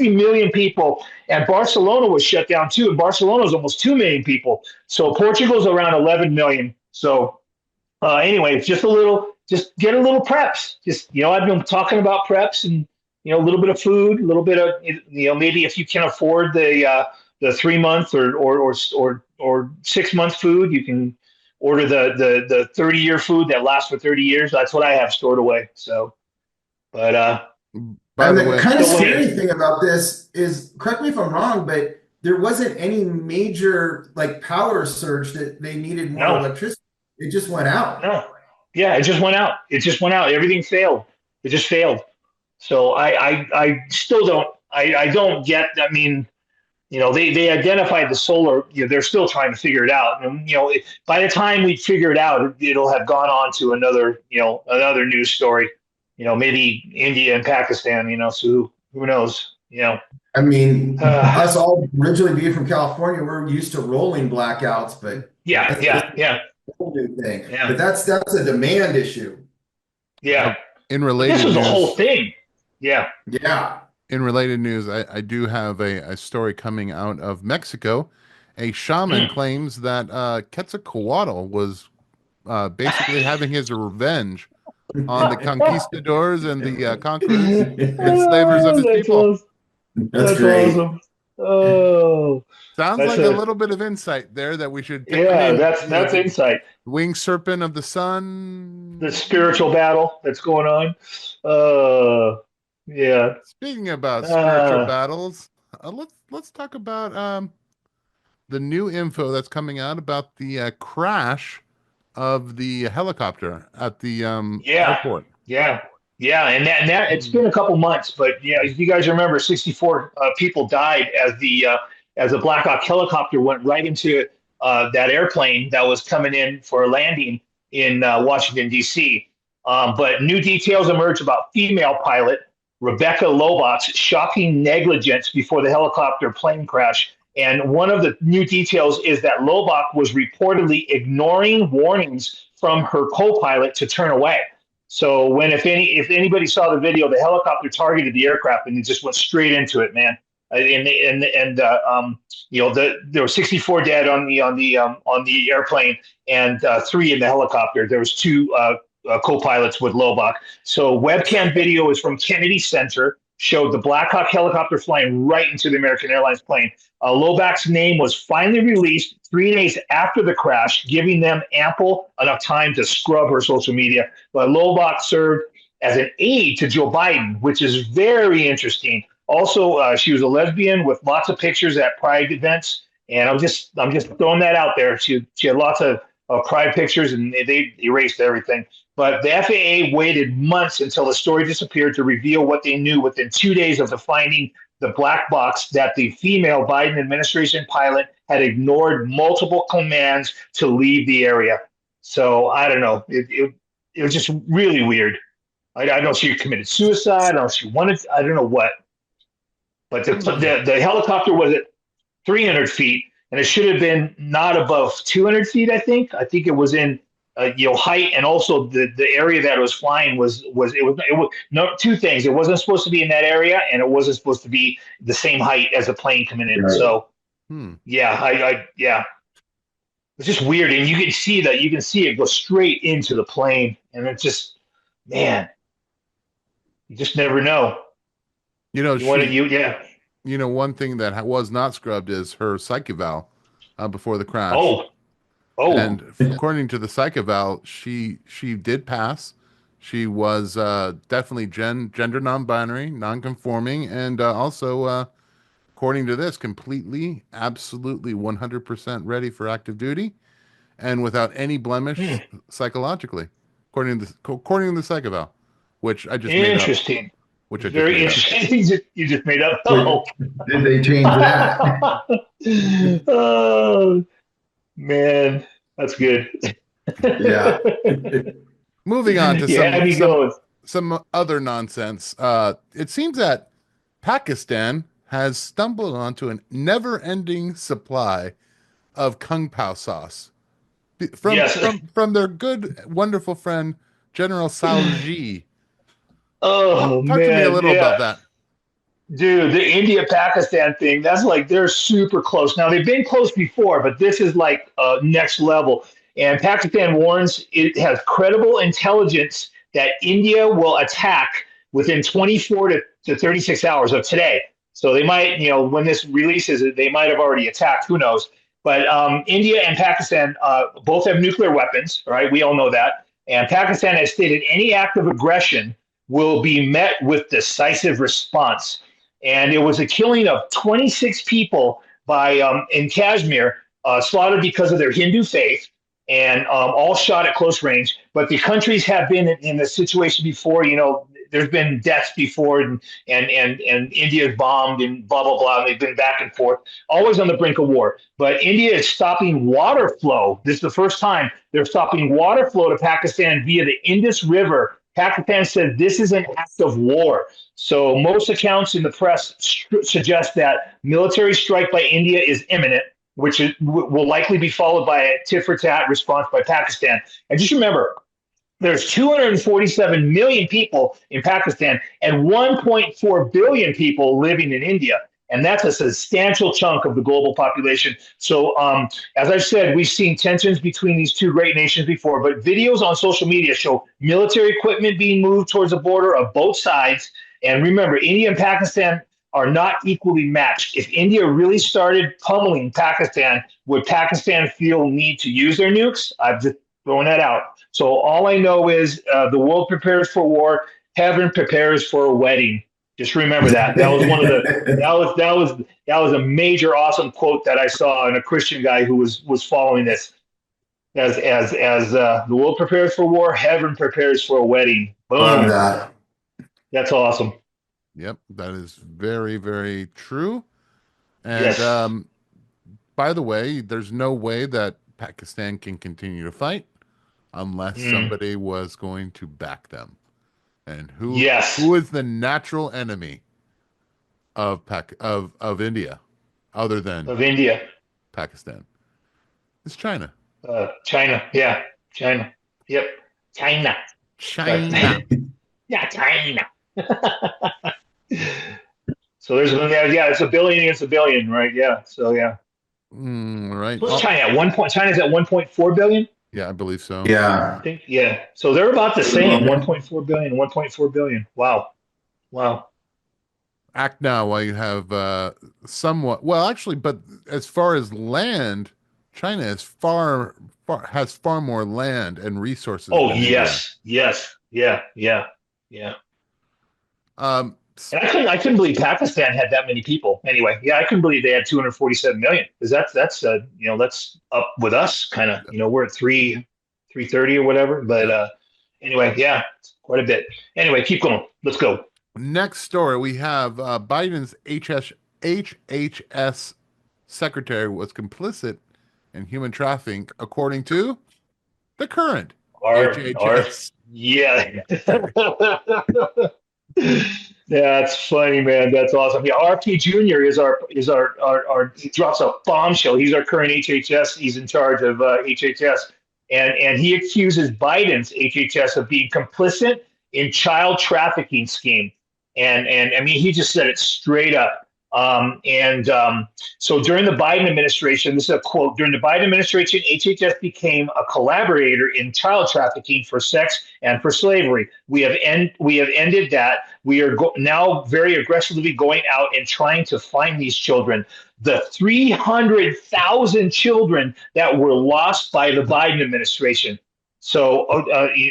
million people, and Barcelona was shut down too. And Barcelona is almost 2 million people. So Portugal's around 11 million. So anyway, just get a little preps. I've been talking about preps and a little bit of food, a little bit of maybe if you can afford the 3 month or 6 month food, you can order the 30-year food that lasts for 30 years. That's what I have stored away. So, but By And the the way, kind of still scary waiting. thing about this is, correct me if I'm wrong, but there wasn't any major like power surge that they needed more No, electricity. It just went out. no, yeah, it just went out. It just went out. Everything failed. It just failed. So I still don't I don't get. I mean, they identified the solar. They're still trying to figure it out. And by the time we figure it out, it'll have gone on to another news story. Maybe India and Pakistan. So who knows? I mean, Uh, us all originally being from California, we're used to rolling blackouts, but yeah, this is yeah, a whole new thing. yeah, But that's a demand issue. yeah. in But this related was a whole news, thing. Yeah. Yeah. I do have a story coming out of Mexico. A shaman claims that Quetzalcoatl was basically having his revenge on the conquistadors and the conquerors and enslavers of his That's people. awesome. That's That's great. awesome. Oh, Sounds that's like a little bit of insight there that we should take. I yeah. mean, That's the insight. winged serpent of the The sun. spiritual battle that's going on. Yeah. Speaking about spiritual Uh, battles, let's talk about the new info that's coming out about the crash of the helicopter at the yeah. airport. Yeah. Yeah. And that it's been a couple months, but yeah, if you guys remember, 64 people died as a Black Hawk helicopter went right into that airplane that was coming in for a landing in Washington, D.C. But new details emerged about female pilot Rebecca Lobot's shocking negligence before the helicopter plane crash. And one of the new details is that Lobot was reportedly ignoring warnings from her co-pilot to turn away. So if anybody saw the video, the helicopter targeted the aircraft and it just went straight into it, man. There were 64 dead on the airplane and 3 in the helicopter. There was 2 co-pilots with Lobach. So webcam video is from Kennedy Center, showed the Black Hawk helicopter flying right into the American Airlines plane. Lobach's name was finally released 3 days after the crash, giving them ample enough time to scrub her social media. But Lobach served as an aide to Joe Biden, which is very interesting. Also, she was a lesbian with lots of pictures at Pride events, and I'm just throwing that out there. She had lots of Pride pictures, and they erased everything. But the FAA waited months until the story disappeared to reveal what they knew within 2 days of the finding the black box that the female Biden administration pilot had ignored multiple commands to leave the area. So I don't know. it was just really weird. I don't know if she committed suicide. I don't know if she wanted. I don't know what. But the helicopter was at 300 feet, and it should have been not above 200 feet. I think it was in height, and also the area that it was flying was no two things. It wasn't supposed to be in that area, and it wasn't supposed to be the same height as the plane coming in. Right. So yeah. It's just weird, and you can see it go straight into the plane, and it's just, man, you just never know. One thing that was not scrubbed is her psych eval before the crash. Oh, and according to the psych eval, she did pass. She was definitely gender non-binary, non-conforming, and also, according to this, completely, absolutely, 100% ready for active duty, and without any blemish psychologically, according to the psych eval, which I just interesting. Made up. Which I very interesting. You just made up. Oh. Did they change that? Oh man, that's good. Yeah. Moving on to some other nonsense. It seems that Pakistan has stumbled onto a never-ending supply of Kung Pao sauce from their good, wonderful friend General Salji. Oh, Talk to me a little about that. Dude, the India-Pakistan thing, that's like they're super close. Now, they've been close before, but this is like next level. And Pakistan warns it has credible intelligence that India will attack within 24 to 36 hours of today. So they might, when this releases, they might have already attacked. Who knows? But India and Pakistan both have nuclear weapons, right? We all know that. And Pakistan has stated any act of aggression will be met with decisive response. And it was a killing of 26 people in Kashmir, slaughtered because of their Hindu faith, and all shot at close range. But the countries have been in this situation before. There's been deaths before, and India's bombed and blah, blah, blah. And they've been back and forth, always on the brink of war. But India is stopping water flow. This is the first time they're stopping water flow to Pakistan via the Indus River. Pakistan said this is an act of war. So most accounts in the press suggest that military strike by India is imminent, which will likely be followed by a tit-for-tat response by Pakistan. And just remember, there's 247 million people in Pakistan and 1.4 billion people living in India. And that's a substantial chunk of the global population. So, as I've said, we've seen tensions between these two great nations before, but videos on social media show military equipment being moved towards the border of both sides. And remember, India and Pakistan are not equally matched. If India really started pummeling Pakistan, would Pakistan feel need to use their nukes? I'm just throwing that out. So all I know is the world prepares for war, heaven prepares for a wedding. Just remember that. That was one of the that was a major awesome quote that I saw in a Christian guy who was following this. As the world prepares for war, heaven prepares for a wedding. Boom. Love that. That's awesome. Yep, that is very, very true. And yes. By the way, there's no way that Pakistan can continue to fight unless somebody was going to back them. And who is the natural enemy of India, other than Pakistan? It's China. China, yeah, China. Yep, China. Yeah, China. So there's it's a billion against a billion, right? Yeah. So yeah. Right. What's China at 1 point? China's at 1.4 billion. Yeah, I believe so. Yeah. I think, yeah. So they're about the same, 1.4 billion, 1.4 billion. Wow. Act now while you have somewhat, well, actually, but as far as land, China is has far more land and resources. Oh, yes. Yeah. And I couldn't believe Pakistan had that many people. Anyway, yeah, I couldn't believe they had 247 million, because that's that's up with us kind of. We're at 330 or whatever. But anyway, yeah, quite a bit. Anyway, keep going. Let's go. Next story, we have Biden's HHS secretary was complicit in human trafficking, according to the current HHS Yeah. That's funny, man. That's awesome. Yeah, RP Junior is our he drops a bombshell. He's our current HHS. He's in charge of HHS, and he accuses Biden's HHS of being complicit in child trafficking scheme. And I mean, he just said it straight up. So during the Biden administration, this is a quote: during the Biden administration, HHS became a collaborator in child trafficking for sex and for slavery. We have ended that. We are now very aggressively going out and trying to find these children. The 300,000 children that were lost by the Biden administration. So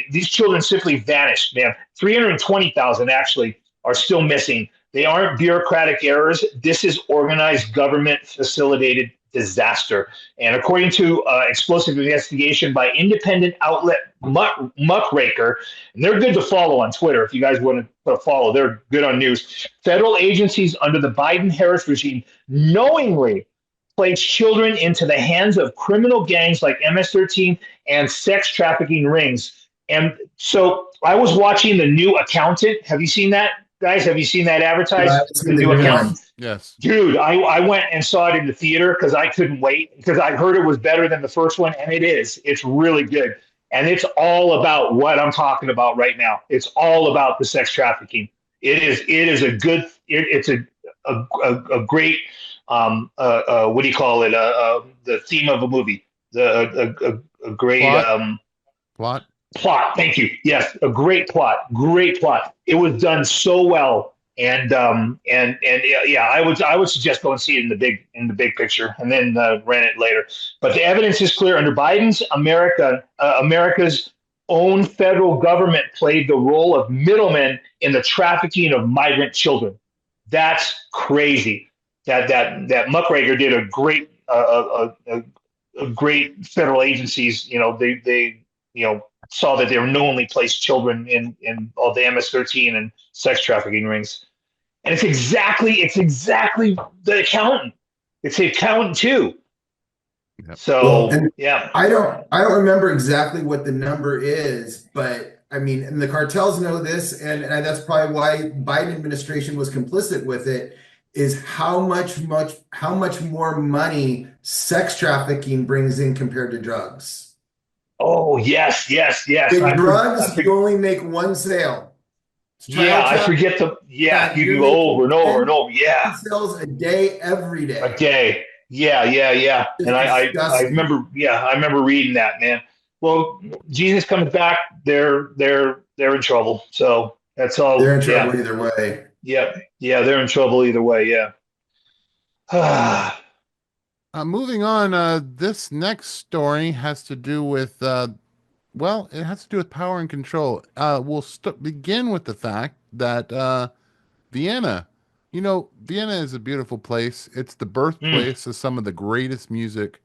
these children simply vanished, man. 320,000 actually are still missing. They aren't bureaucratic errors. This is organized government facilitated disaster. And according to explosive investigation by independent outlet Muckraker, and they're good to follow on Twitter if you guys want to follow, they're good on news. Federal agencies under the Biden-Harris regime knowingly placed children into the hands of criminal gangs like MS-13 and sex trafficking rings. And so I was watching The New Accountant. Have you seen that? Guys, have you seen that advertised? The New Accountant? Yes. Dude, I went and saw it in the theater because I couldn't wait because I heard it was better than the first one, and it is. It's really good. And it's all about what I'm talking about right now. It's all about the sex trafficking. It's a great what do you call it? The theme of a movie. A great Plot. Plot. Thank you. Yes, a great plot. Great plot. It was done so well, and yeah, I would suggest go and see it in the big picture, and then rent it later. But the evidence is clear. Under Biden's America's own federal government played the role of middlemen in the trafficking of migrant children. That's crazy. That Muckraker did a great federal agencies. They saw that they were knowingly placed children in all the MS-13 and sex trafficking rings. And it's exactly the accountant. It's the accountant too. Yep. So yeah. I don't remember exactly what the number is, but I mean, and the cartels know this, and that's probably why Biden administration was complicit with it, is how much more money sex trafficking brings in compared to drugs. Oh, yes. With drugs, you only make one sale. I forget you can go over and over and over. Yeah. Sales a day, every day. A day. Yeah. And I remember reading that, man. Well, Jesus comes back, they're in trouble. So that's all. They're in trouble either way. Yeah, they're in trouble either way, yeah. Moving on, this next story has to do with, it has to do with power and control. We'll begin with the fact that Vienna, Vienna is a beautiful place. It's the birthplace of some of the greatest music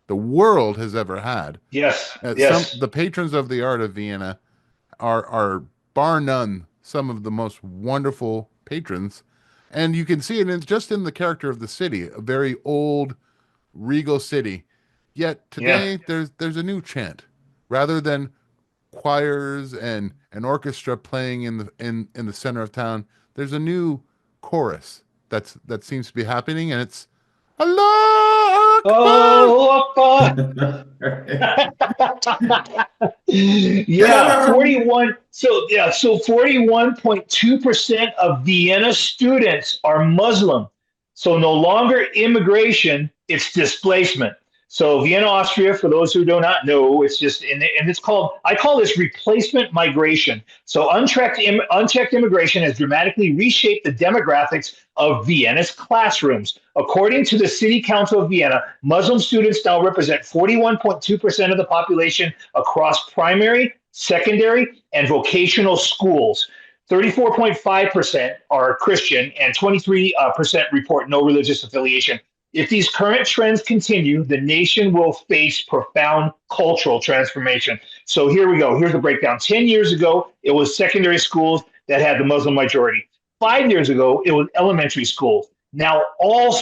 the world has ever had. Yes. The patrons of the art of Vienna are bar none some of the most wonderful patrons. And you can see it just in the character of the city, a very old, regal city. Yet today there's a new chant. Rather than choirs and an orchestra playing in the center of town, there's a new chorus that seems to be happening, and it's Allah Akbar! Oh, yeah, 41. So 41.2% of Vienna students are Muslim. So no longer immigration, it's displacement. So Vienna, Austria, for those who do not know, it's just, and it's called, I call this replacement migration. So unchecked immigration has dramatically reshaped the demographics of Vienna's classrooms. According to the City Council of Vienna, Muslim students now represent 41.2% of the population across primary, secondary, and vocational schools. 34.5% are Christian, and 23% report no religious affiliation. If these current trends continue, the nation will face profound cultural transformation. So here we go. Here's the breakdown. 10 years ago, it was secondary schools that had the Muslim majority. 5 years ago, it was elementary schools. Now all the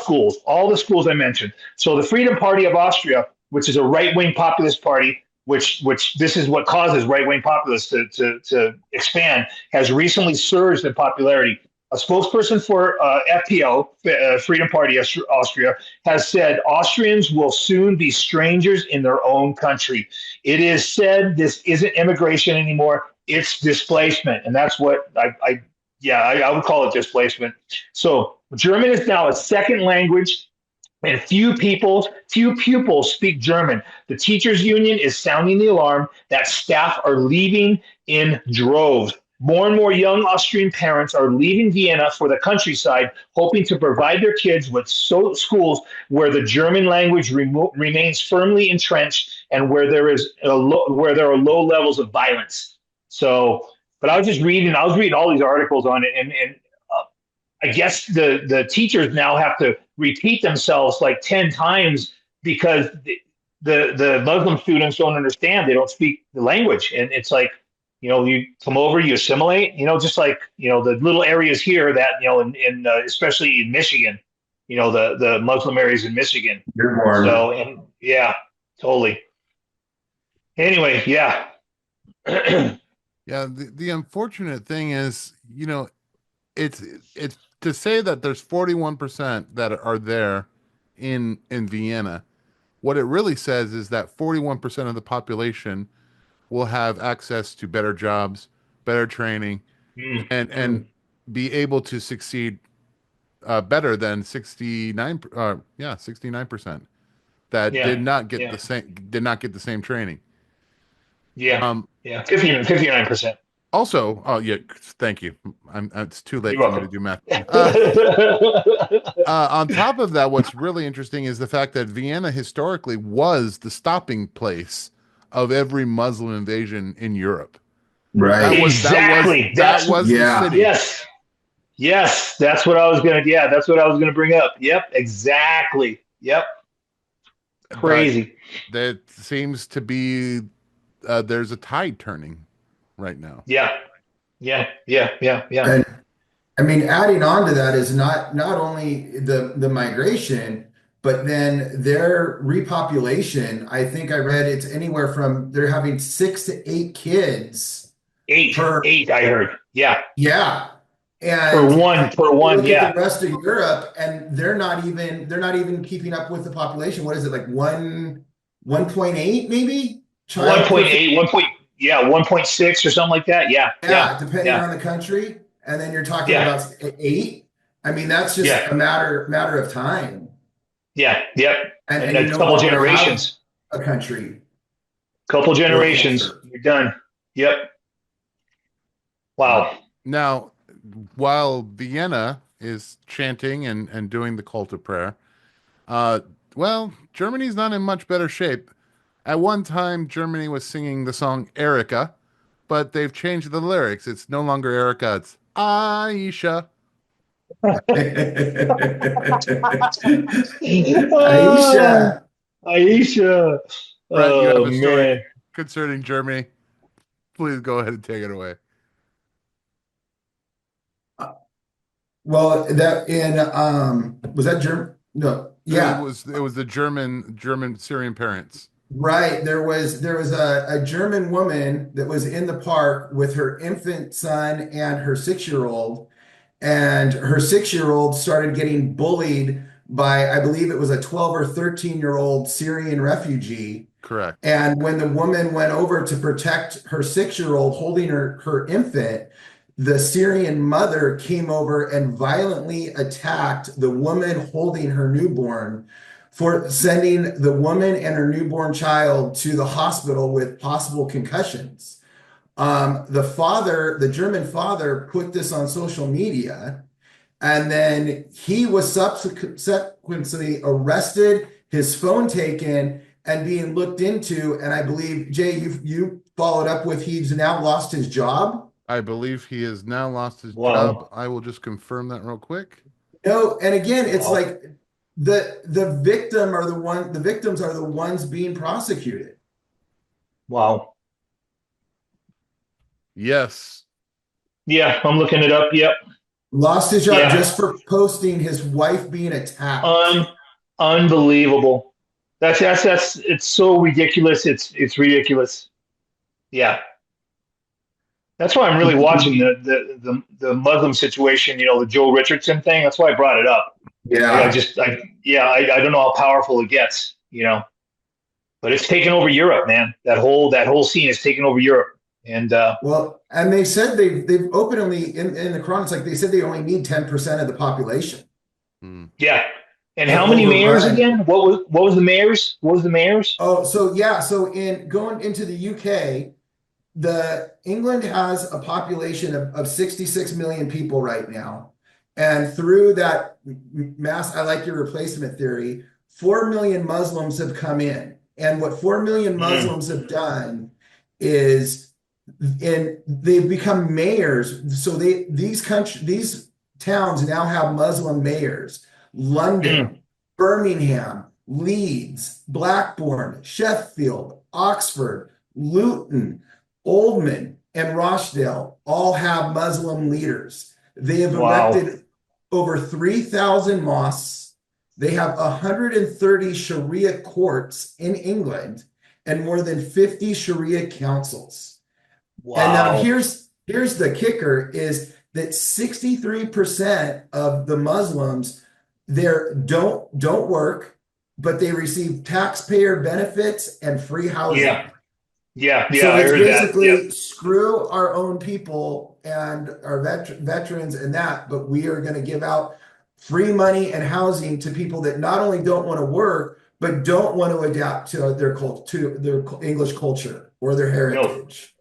schools I mentioned. So the Freedom Party of Austria, which is a right-wing populist party, which this is what causes right-wing populists to expand, has recently surged in popularity. A spokesperson for FPO, Freedom Party Austria, has said Austrians will soon be strangers in their own country. It is said this isn't immigration anymore; it's displacement, and that's what I would call it displacement. So German is now a second language, and few pupils speak German. The teachers union is sounding the alarm that staff are leaving in droves. More and more young Austrian parents are leaving Vienna for the countryside, hoping to provide their kids with schools where the German language remains firmly entrenched and where there are low levels of violence. So, but I was reading all these articles on it, and I guess the teachers now have to repeat themselves like 10 times because the Muslim students don't understand. They don't speak the language. And it's like, you come over, you assimilate, just like, the little areas here that, in especially in Michigan, the Muslim areas in Michigan. So, and yeah, totally. Anyway, yeah. Yeah. The unfortunate thing is, it's to say that there's 41% that are there in Vienna. What it really says is that 41% of the population will have access to better jobs, better training, and be able to succeed better than 69% that did not get the same training. Yeah. 59%. Also, oh yeah, thank you. It's too late You're for me to welcome. do math. On top of that, what's really interesting is the fact that Vienna historically was the stopping place of every Muslim invasion in Europe. Right. Exactly. That was the city. Yes. That's what I was gonna bring up. Yep. Exactly. Yep. Crazy. But that seems to be there's a tide turning right now. Yeah. And I mean, adding on to that is not only the migration, but then their repopulation. I think I read it's anywhere from they're having 6 to 8 kids. Eight, I heard. Yeah. Yeah. And Per one, look yeah. at the rest of Europe, and they're not even keeping up with the population. What is it, like 1.8 maybe? 1.8, 1.6 or something like that. Yeah. Depending on the country. And then you're talking about 8. I mean, that's just a matter of time. Yeah. Yep. And a couple generations. A country. Couple generations. You're done. Yep. Wow. Now, while Vienna is chanting and doing the call to prayer, Germany's not in much better shape. At one time, Germany was singing the song Erica, but they've changed the lyrics. It's no longer Erica, it's Aisha. Aisha. Brett, you have a story concerning Germany. Please go ahead and take it away. Well, that in was that German? No, yeah, it was the German Syrian parents. Right. There was a German woman that was in the park with her infant son and her 6-year-old, and her 6-year-old started getting bullied by, I believe it was a 12 or 13-year-old Syrian refugee. Correct. And when the woman went over to protect her 6-year-old holding her infant, the Syrian mother came over and violently attacked the woman holding her newborn, for sending the woman and her newborn child to the hospital with possible concussions. The German father put this on social media, and then he was subsequently arrested, his phone taken, and being looked into. And I believe, Jay, you followed up with he's now lost his job. I belive he has now lost his job. I will just confirm that real quick. No, and again, it's like the victims are the ones being prosecuted. Wow. Yes. Yeah, I'm looking it up. Yep. Lost his job just for posting his wife being attacked. Unbelievable. That's it's so ridiculous. It's ridiculous. Yeah. That's why I'm really watching the Muslim situation, the Joe Richardson thing. That's why I brought it up. Yeah. I don't know how powerful it gets. But it's taken over Europe, man. That whole scene is taken over Europe. And Well, and they said they've openly in the Quran, it's like they said they only need 10% of the population. yeah. And To how many mayors overrun. again? What was the mayors? What was the mayors? Oh, so yeah, so in going into the UK, England has a population of 66 million people right now. And through that mass, I like your replacement theory, 4 million Muslims have come in. And what 4 million Muslims have done is they've become mayors. So these towns now have Muslim mayors. London, Birmingham, Leeds, Blackburn, Sheffield, Oxford, Luton, Oldham, and Rochdale all have Muslim leaders. They have Wow. erected over 3,000 mosques. They have 130 Sharia courts in England and more than 50 Sharia councils. Wow. And now here's the kicker is that 63% of the Muslims there don't work, but they receive taxpayer benefits and free housing. Yeah, So I it's heard that. basically screw our own people and our veterans and that, but we are going to give out free money and housing to people that not only don't want to work, but don't want to adapt to their English culture or their heritage.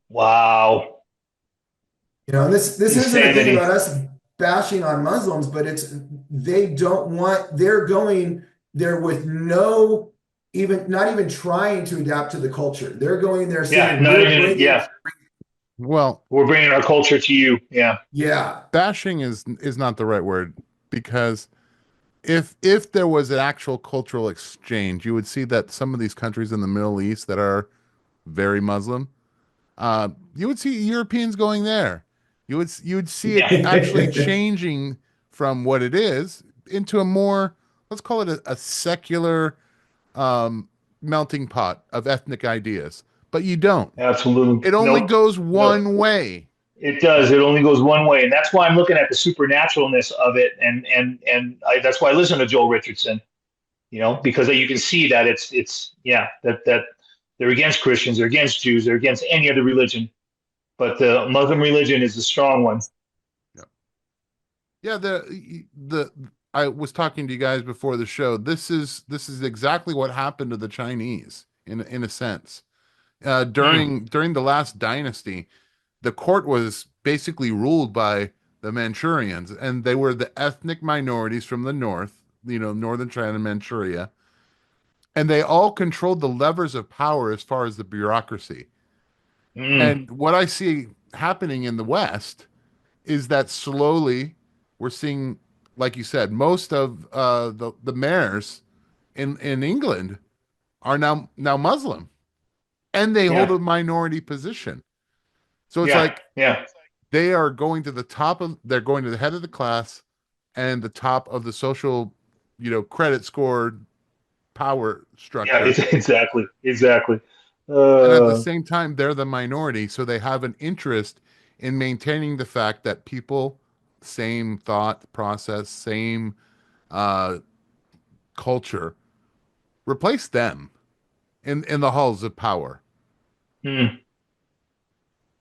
Wow. And this isn't a thing Insanity. about us bashing on Muslims, but they don't want, they're going there with not even trying to adapt to the culture. They're going there saying, Well, we're bringing our culture to you. Yeah. Bashing is not the right word, because if there was an actual cultural exchange, you would see that some of these countries in the Middle East that are very Muslim, you would see Europeans going there. You would see it actually changing from what it is into a more, let's call it a secular melting pot of ethnic ideas. But you don't. Absolutely. It only Nope. goes one way. It does. It only goes one way, and that's why I'm looking at the supernaturalness of it, and that's why I listen to Joel Richardson. Because you can see that that they're against Christians, they're against Jews, they're against any other religion, but the Muslim religion is the strong one. Yeah, I was talking to you guys before the show. This is exactly what happened to the Chinese in a sense. During the last dynasty, the court was basically ruled by the Manchurians, and they were the ethnic minorities from the north, northern China, Manchuria, and they all controlled the levers of power as far as the bureaucracy. And what I see happening in the West is that slowly we're seeing, like you said, most of the mayors in England are now Muslim, and they hold a minority position. So it's they are going to they're going to the head of the class and the top of the social, credit score power structure. Yeah, exactly. And at the same time, they're the minority, so they have an interest in maintaining the fact that people, same thought process, same culture, replace them in the halls of power.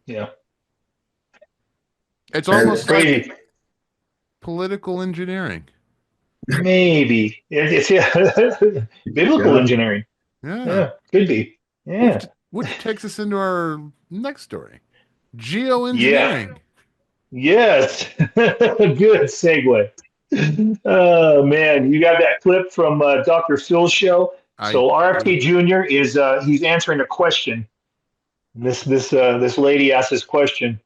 Yeah. It's almost crazy. like political engineering. Maybe it's biblical engineering. Yeah, could be. Yeah, which takes us into our next story, geoengineering. Yes, good segue. Oh man, you got that clip from Dr. Phil's show. So RFK Jr. is he's answering a question. This lady asked this question.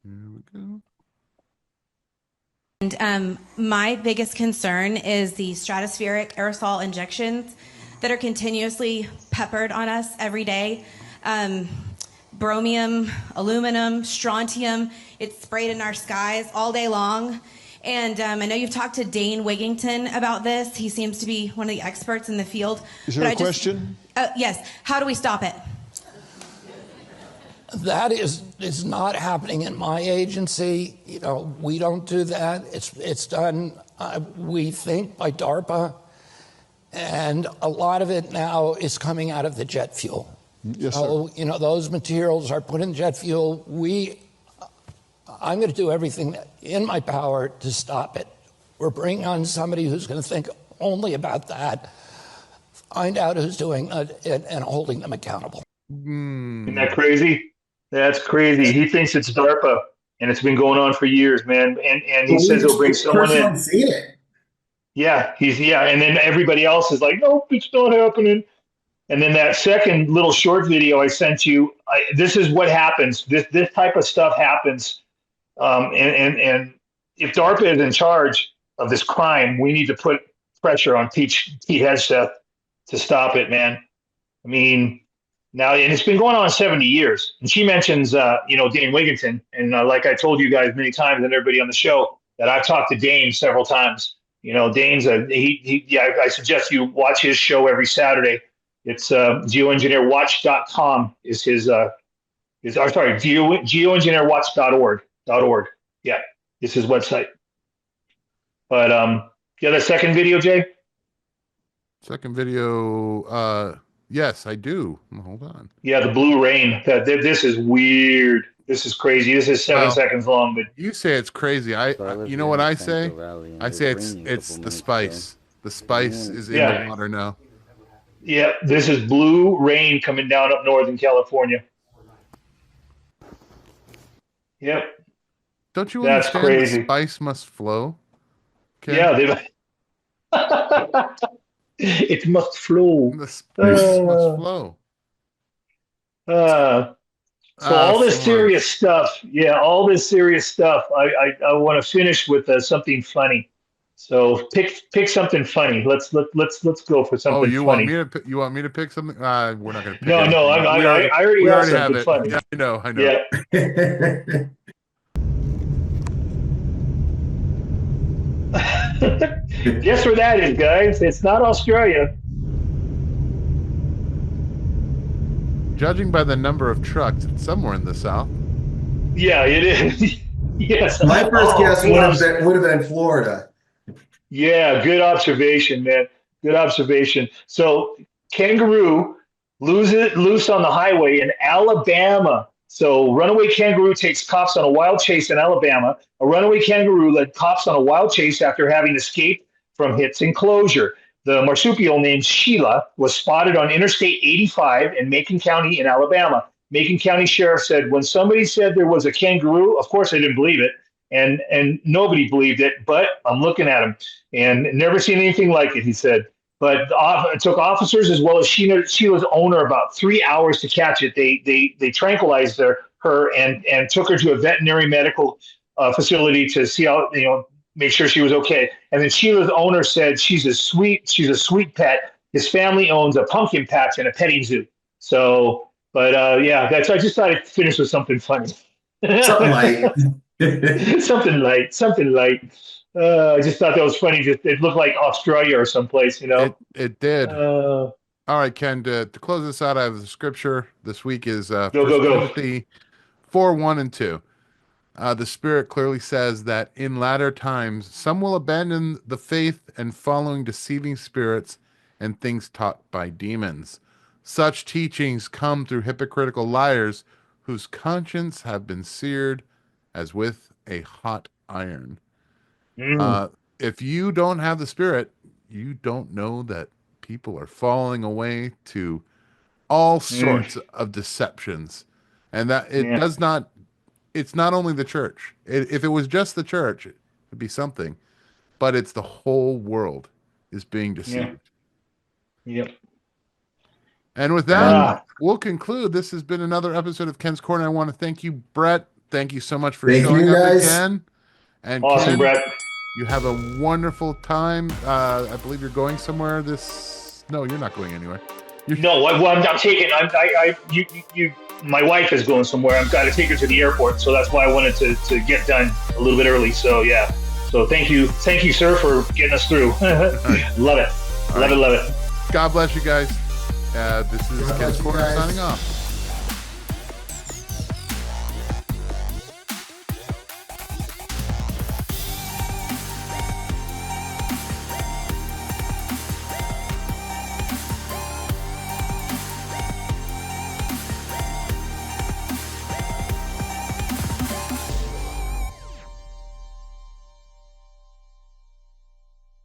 Here we go. And my biggest concern is the stratospheric aerosol injections that are continuously peppered on us every day. Bromium, aluminum, strontium, it's sprayed in our skies all day long. And I know you've talked to Dane Wigington about this. He seems to be one of the experts in the field. Is there a question? Yes. How do we stop it? That is not happening in my agency. You know, we don't do that. It's done, we think, by DARPA. And a lot of it now is coming out of the jet fuel. Yes, so, sir. you know, those materials are put in jet fuel. I'm going to do everything in my power to stop it. We're bringing on somebody who's going to think only about that, find out who's doing it, and holding them accountable. Isn't that crazy? That's crazy. He thinks it's DARPA, and it's been going on for years, man. And he says he'll bring someone in. Seen it. Yeah, and then everybody else is like, nope, it's not happening. And then that second little short video I sent you, this is what happens. This type of stuff happens. And if DARPA is in charge of this crime, we need to put pressure on Pete Hegseth to stop it, man. I mean, now, and it's been going on 70 years. And she mentions, Dane Wigington. And like I told you guys many times and everybody on the show, that I've talked to Dane several times. You know, Dane's I suggest you watch his show every Saturday. It's geoengineerwatch.com is geoengineerwatch.org. Yeah, it's his website. But you have a second video, Jay? Second video, yes, I do. Hold on. Yeah, the blue rain. This is weird. This is crazy. This is 7 seconds long, but you say it's crazy. You know what I say? I say it's the spice. The spice is in the water now. Yeah, this is blue rain coming down up northern California. Yep. Don't you That's understand crazy. The spice must flow? Ken? Yeah, it must flow. The spice must flow. So all this serious stuff, all this serious stuff. I want to finish with something funny. So pick something funny. Let's go for something funny. You want me to pick something? We're not going to pick. No, I already have something funny. Yeah, I know. Yeah. Guess where that is, guys? It's not Australia. Judging by the number of trucks, it's somewhere in the south. Yeah, it is. Yes. My first guess would have been Florida. Yeah, good observation, man. Good observation. So kangaroo loose on the highway in Alabama. So runaway kangaroo takes cops on a wild chase in Alabama. A runaway kangaroo led cops on a wild chase after having escaped from its enclosure. The marsupial named Sheila was spotted on Interstate 85 in Macon County in Alabama. Macon County Sheriff said, when somebody said there was a kangaroo, of course I didn't believe it. And nobody believed it, but I'm looking at him and never seen anything like it, he said. But it took officers as well as Sheila's owner about 3 hours to catch it. They tranquilized her and took her to a veterinary medical facility to see how, make sure she was okay. And then Sheila's owner said she's a sweet pet. His family owns a pumpkin patch and a petting zoo. So, but I just thought I'd finish with something funny. Something light. something light. I just thought that was funny. It looked like Australia or someplace, It did. All right, Ken, to close this out, I have the scripture this week is 1 Timothy 4:1-2. The Spirit clearly says that in latter times, some will abandon the faith and following deceiving spirits and things taught by demons. Such teachings come through hypocritical liars whose conscience have been seared as with a hot iron. If you don't have the Spirit, you don't know that people are falling away to all sorts of deceptions, and that does not. It's not only the church. If it was just the church, it'd be something, but it's the whole world is being deceived. Yep. And with that, we'll conclude. This has been another episode of Ken's Corner. I want to thank you, Brett. Thank you so much for showing up again. And awesome, Ken, Brett. You have a wonderful time. I believe you're going somewhere. No, you're not going anywhere. I'm taking. My wife is going somewhere. I've got to take her to the airport, so that's why I wanted to get done a little bit early. So yeah. So thank you, sir, for getting us through. Love it, love it. God bless you guys. This is God bless Ken's you Corner guys. signing off.